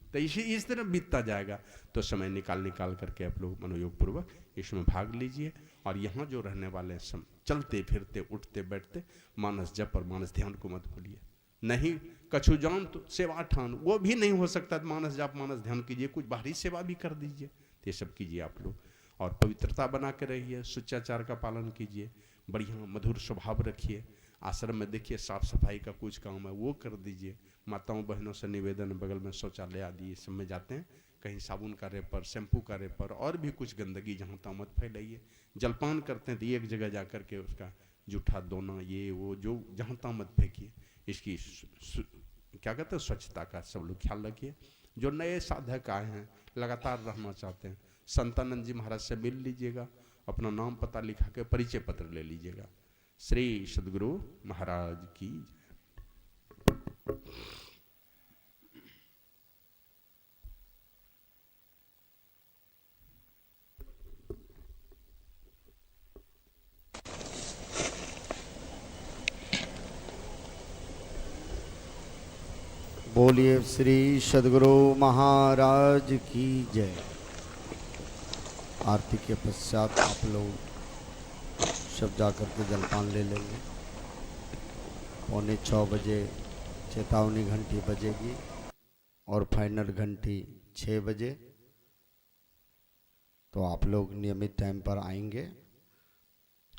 तो इस तरह बीतता जाएगा। तो समय निकाल करके आप लोग मनोयोग पूर्वक इसमें भाग लीजिए। और यहाँ जो रहने वाले सब चलते फिरते उठते बैठते मानस जप और मानस ध्यान को मत भूलिए। नहीं कछु जान तो सेवा ठान, वो भी नहीं हो सकता। मानस जाप मानस ध्यान कीजिए, कुछ बाहरी सेवा भी कर दीजिए। तो ये सब कीजिए आप लोग। और पवित्रता बना के रहिए, शिष्टाचार का पालन कीजिए, बढ़िया मधुर स्वभाव रखिए। आश्रम में देखिए साफ सफाई का कुछ काम है वो कर दीजिए। माताओं बहनों से निवेदन, बगल में शौचालय आदि सब में जाते हैं, कहीं साबुन का रेपर, शैम्पू का रेपर और भी कुछ गंदगी जहाँ तहाँ मत फैलाइए। जलपान करते हैं तो एक जगह जा कर के उसका जूठा दोना ये वो जो जहाँ तहाँ मत फेंकिए। इसकी क्या कहते हैं स्वच्छता का सब लोग ख्याल रखिए। जो नए साधक आए हैं लगातार रहना चाहते हैं, संतानंद जी महाराज से मिल लीजिएगा, अपना नाम पता लिखा के परिचय पत्र ले लीजिएगा। श्री सद्गुरु महाराज की जय। बोलिए श्री सद्गुरु महाराज की जय। आरती के पश्चात आप लोग सब जा कर के जलपान ले लेंगे। 5:45 बजे चेतावनी घंटी बजेगी और फाइनल घंटी 6 बजे। तो आप लोग नियमित टाइम पर आएंगे।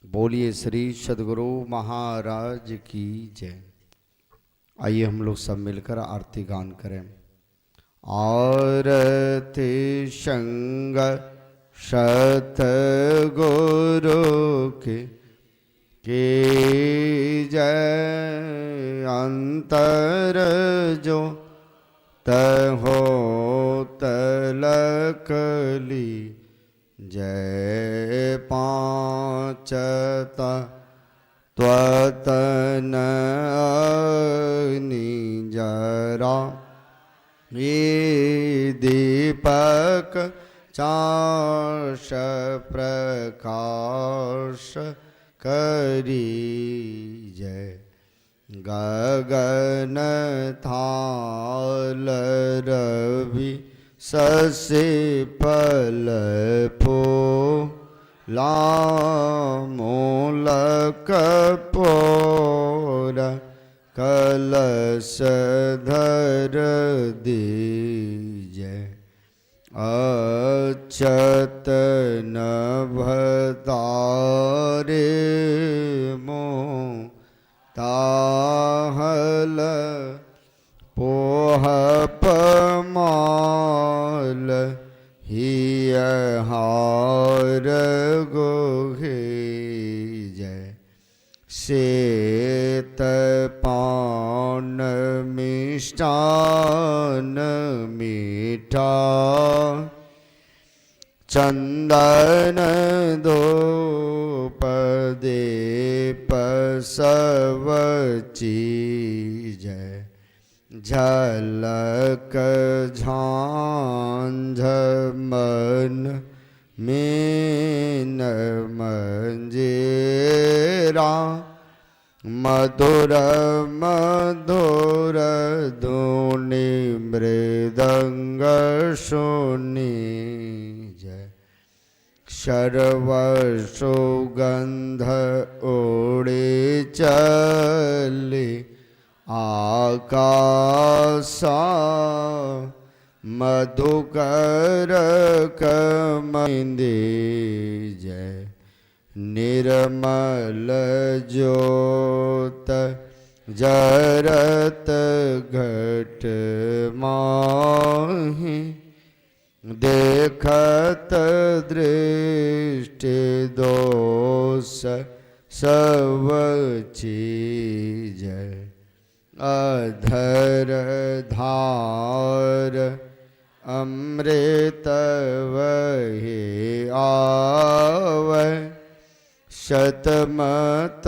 बोलिए श्री सद्गुरु महाराज की जय। आइए हम लोग सब मिलकर आरती गान करें। आरती संग सतगुरु की जय। अंतर जो तहो तलकली जय। पांचता त्वतन निजरा ये दीपक चाश प्रकाश करी जय। गगन थाल रवि ससे फल फो लामूलक पोर कलश धर दीजय। अक्षत नभतारे मो ताहल पोह पमाल हिय हार गोहे जय। शेत पान मिष्टान मीठा चंदन धूप दीप सब चीजय। झलक झांझ मन मीन मंजेरा मधुर मधुर धुनि मृदंग सुनी जय। सर्व सुगंध उड़े चले आकाशा मधुकर कमंदे जय। निर्मल ज्योत जरत घट माहि देखत दृष्टि दोष सब चीज, अधर धार अमृत वही आवे, शतमत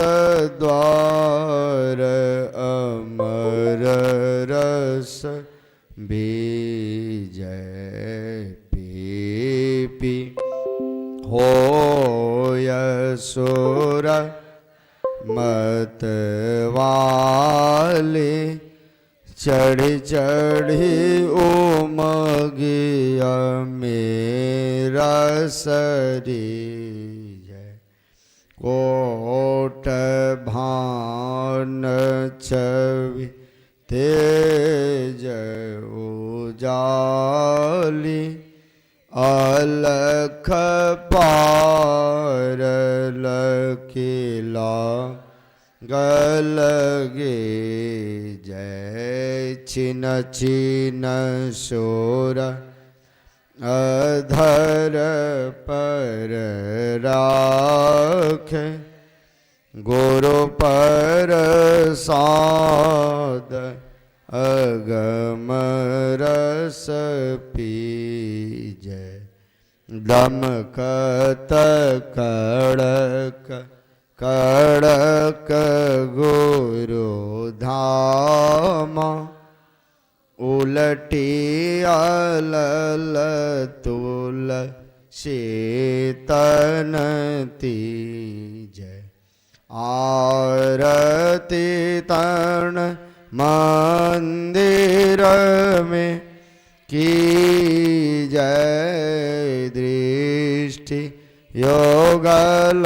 द्वार अमर रस बीजय। पी पी होय सुर मत वाले, चढ़ी चढ़ी उमगिया मेरा शरीर, कोट भान छवि तेज उजाली, अलख पार लखिला गलगे जय। छिन छिन शोर अधर पर राख, गुरु पर साद अगम रस पीजय। दमकत कड़क कड़क गुरु धाम, उलटी अलल तुल शीतन तीजय। आरती तन मंदिर में की जय, दृष्टि योगल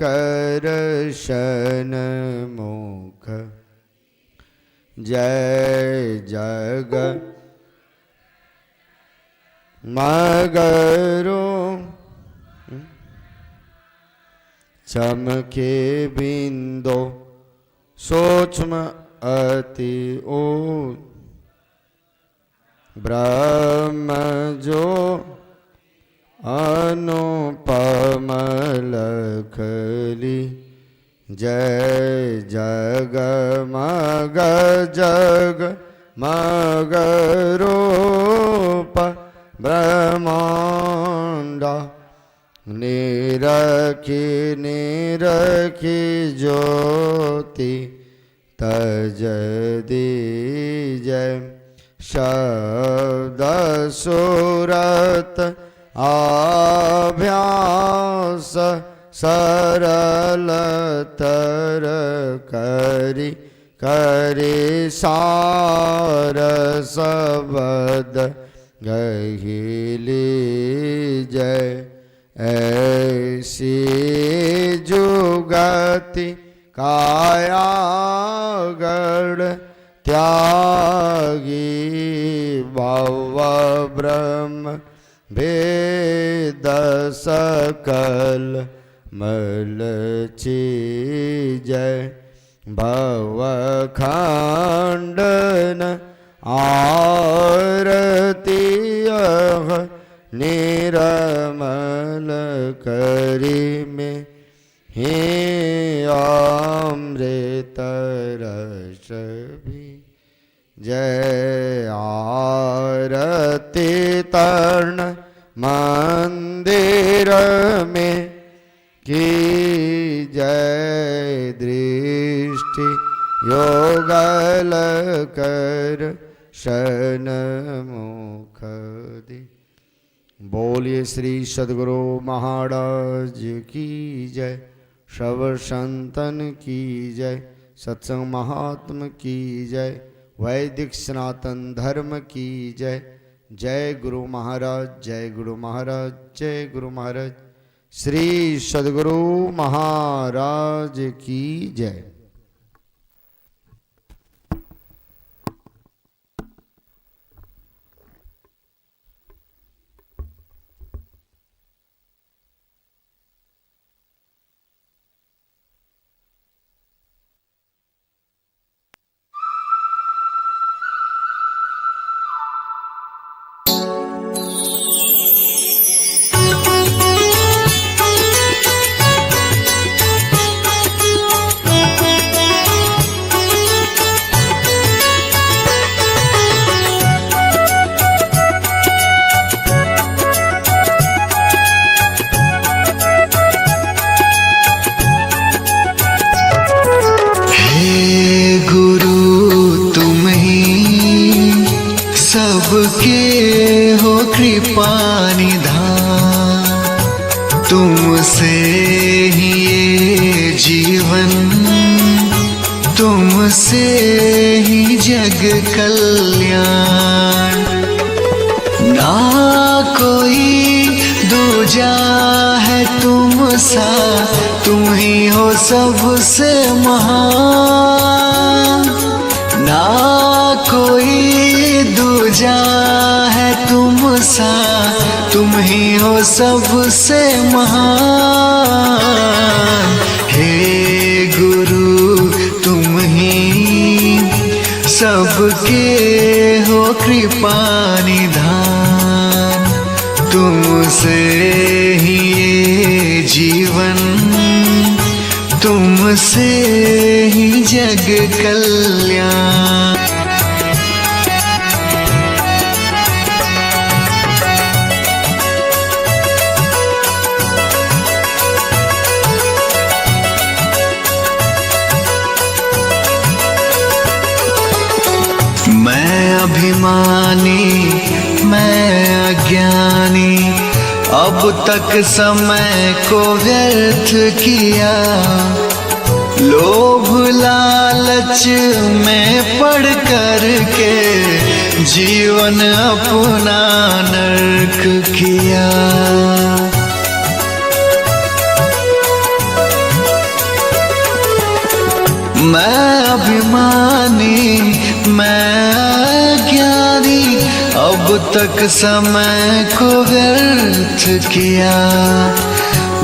कर मुख जय। जग मगरो चमके बिंदो सूक्ष्म अति ओ, ब्रह्म जो अनुपम लखली, जय जग मग जग मग रूप ब्रह्मांडा, निरखी निरखी ज्योति तज दीजय। शब्द सूरत अभ्यास सरल तर करी करी सार सबद गहिली जय। ऐसी जुगति कायागढ़ त्यागी, भव ब्रह्म भेद सकल मल चीजय। भव खंडन आरती निरमल करी में, हे अमृत रस भी जय। आरती तर्ण मंदिर में की जय, दृष्टि योगल कर मुख दे। बोलिए श्री सद्गुरु महाराज की जय। शव संतन की जय। सत्संग महात्म की जय। वैदिक सनातन धर्म की जय। जय गुरु महाराज, जय गुरु महाराज, जय गुरु महाराज। श्री सद्गुरु महाराज की जय। सबके हो कृपा निधान, तुमसे ही ये जीवन, तुमसे ही जग कल्याण। ना कोई दूजा है तुम सा, तुम ही हो सबसे महान। ना कोई दूजा है तुम सा, तुम ही हो सबसे महान। हे गुरु तुम ही सबके हो कृपा निधान, तुमसे ही ये जीवन, तुमसे ही जग कल्याण। मैं अभिमानी, मैं अज्ञानी, अब तक समय को व्यर्थ किया। लोभ लालच में पड़ कर के जीवन अपना नरक किया। मैं अभिमानी, मैं अज्ञानी, अब तक समय को व्यर्थ किया।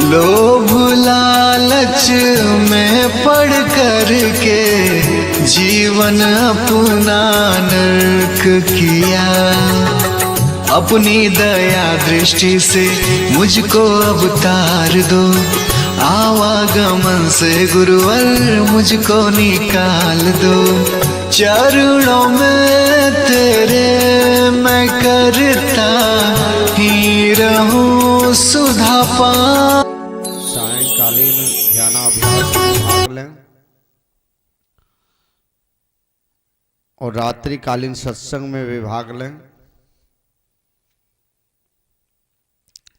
लोभ लालच में पड़ कर के जीवन अपना नरक किया। अपनी दया दृष्टि से मुझको अवतार दो, आवागमन से गुरुवर मुझको निकाल दो। चरणों में तेरे मैं करता ही रहूं सुधा पान। सायंकालीन ध्यानाभ्यास में भाग लें और रात्रिकालीन सत्संग में भी भाग लें।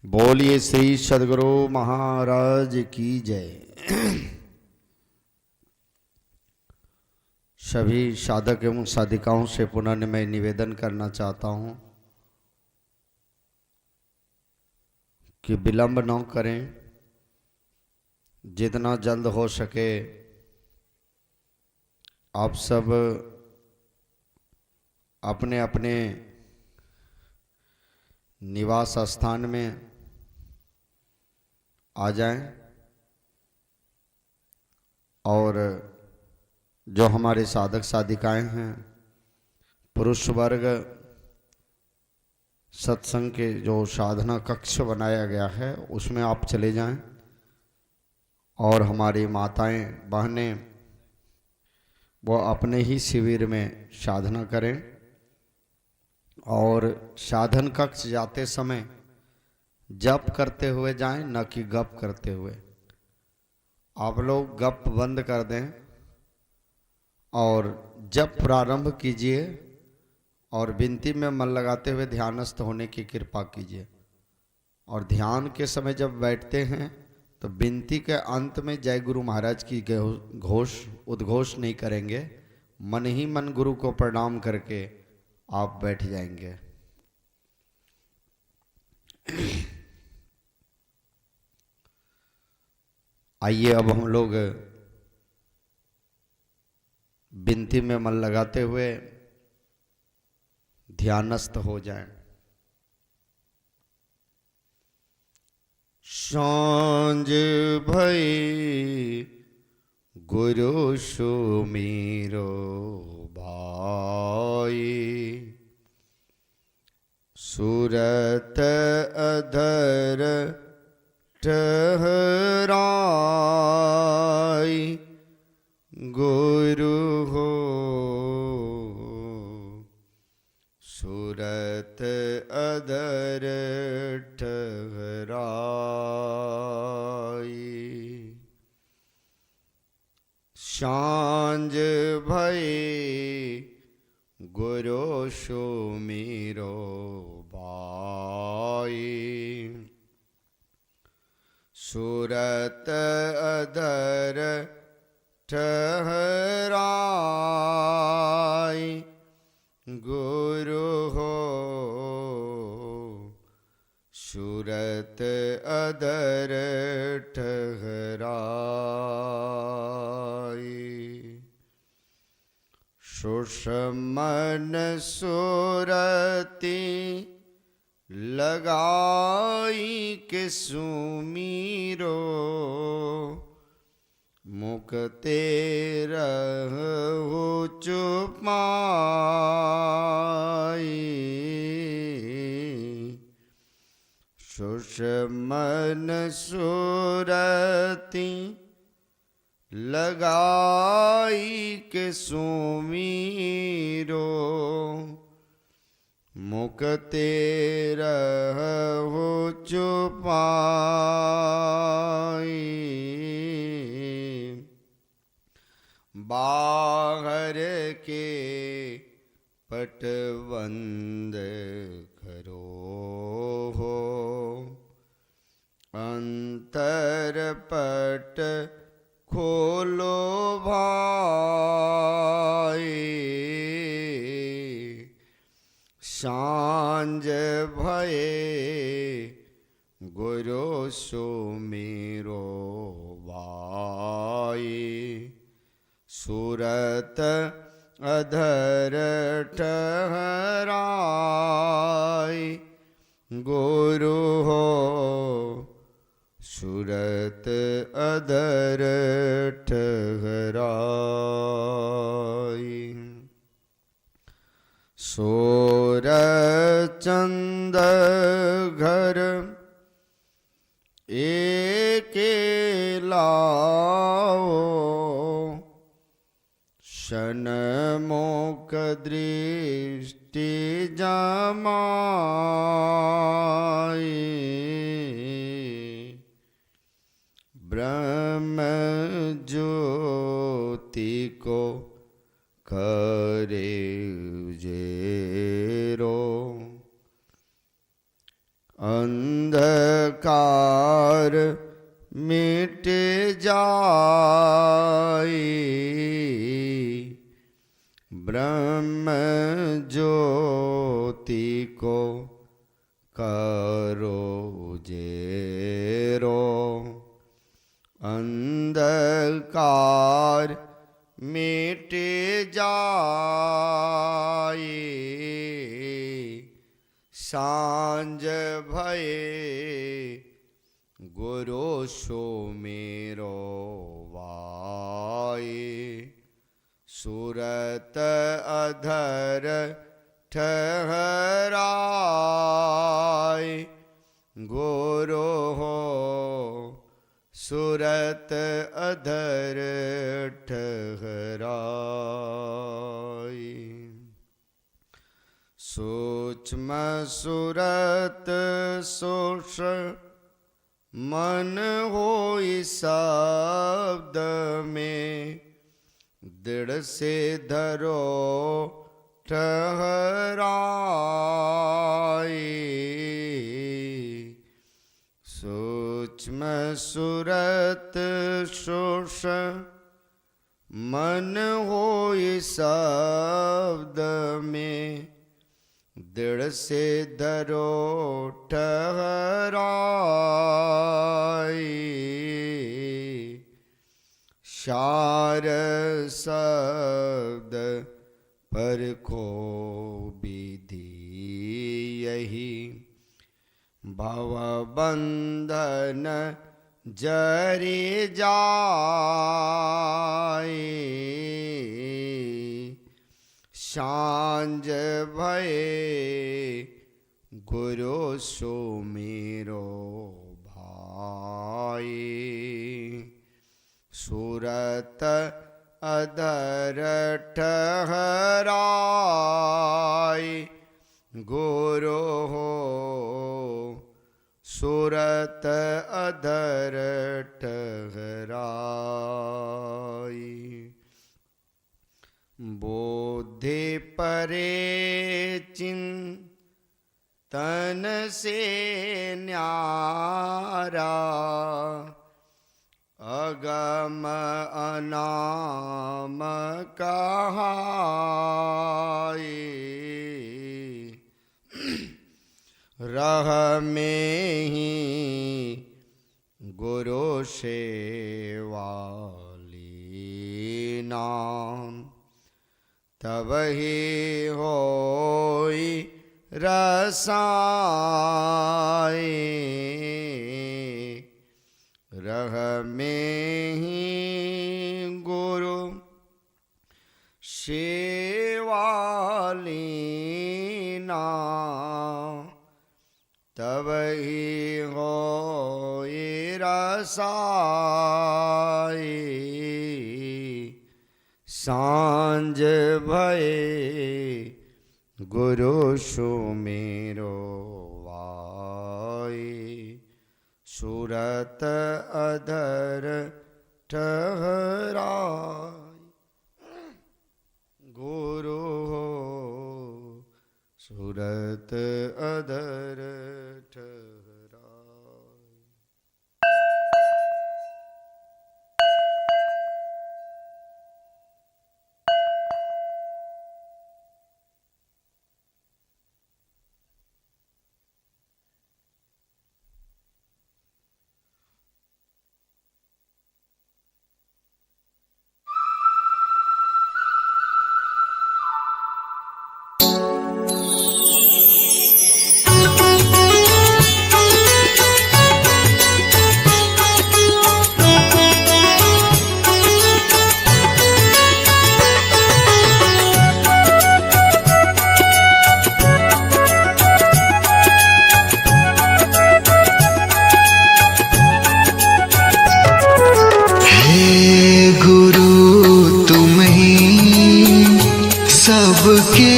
बोलिए श्री सद्गुरु महाराज की जय। सभी साधक एवं साधिकाओं से पुनः मैं निवेदन करना चाहता हूं कि विलंब न करें, जितना जल्द हो सके आप सब अपने अपने निवास स्थान में आ जाएं और जो हमारे साधक साधिकाएं हैं, पुरुष वर्ग, सत्संग के जो साधना कक्ष बनाया गया है उसमें आप चले जाएं और हमारी माताएं बहनें वो अपने ही शिविर में साधना करें। और साधन कक्ष जाते समय जप करते हुए जाएं, न कि गप करते हुए। आप लोग गप बंद कर दें और जप प्रारंभ कीजिए और विनती में मन लगाते हुए ध्यानस्थ होने की कृपा कीजिए। और ध्यान के समय जब बैठते हैं तो विनती के अंत में जय गुरु महाराज की घोष उद्घोष नहीं करेंगे, मन ही मन गुरु को प्रणाम करके आप बैठ जाएंगे। आइए अब हम लोग विनती में मन लगाते हुए ध्यानस्थ हो जाएं। सांझ भई गुरु सुमीरो भाई, सूरत अधर ठहराई, गुरु हो सूरत अधर ठहराई। सांझ भई गुरु सुमिरो भाई। सूरत अधर ठहराई, गुरु हो सूरत अधर ठहराई। सुषमन सुरती लगाई के सुमीरो, मुक्ते रहो चुपाई। सुषमन सुरती लगाई के सुमीरो, मुक्ते रहो चुपाई। बाहर के पटबंद करो हो, अंतर पट खोलो भाई। सांझ भये गुरु सुमिरो भाई। सूरत अधर ठहराई, गुरु हो सूरत अधर ठहराई। सोर चंद घर एके लाओ, शनमुख दृष्टि जमाई। ब्रह्म ज्योति को करे उजेरो, अंधकार मिट जाए। ब्रह्म ज्योति को करो उजेरो, अंधकार मिट जाए। सांझ भये गुरु सुमिरो भाई। सूरत अधर ठहराई, गुरु हो सूरत अधर ठहराई। सूक्ष्म सूरत सोष मन होई शब्द में, दृढ़ से धरो ठहराई। सूक्ष्म सूरत सोष मन होई शब्द में, दृढ़ से धरो ठहराई। शार शब्द पर को विधि यही, भव बंधन जरि जाए। सांझ भये गुरु सुमिरो भाई। सूरत अधर ठहराई, गुरु हो सूरत अधर ठहराई। बोध बुद्धि परे चिंतन से न्यारा, अगम अनाम कहाए, रह में ही गुरु सेवाली नाम, तब ही होई रसाए, रह में ही गुरु सेवाली नाम, तब ही होई रसाए, सांझ भये गुरु सुमिरो वाए, सूरत अधर ठहराए, गुरु हो सूरत अधर ठहराए। सबके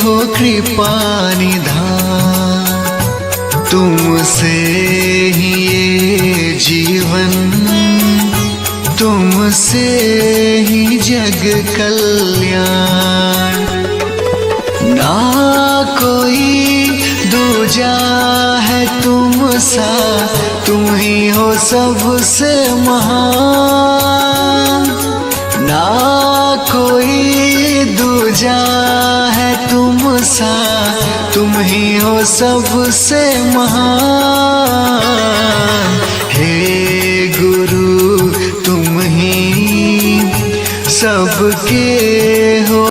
हो कृपा निधान, तुमसे ही ये जीवन, तुमसे ही जग कल्याण। ना कोई दूजा है तुम सा, तुम ही हो सबसे महान। ना कोई दूजा है तुम सा, तुम ही हो सबसे महान। हे गुरु तुम ही सबके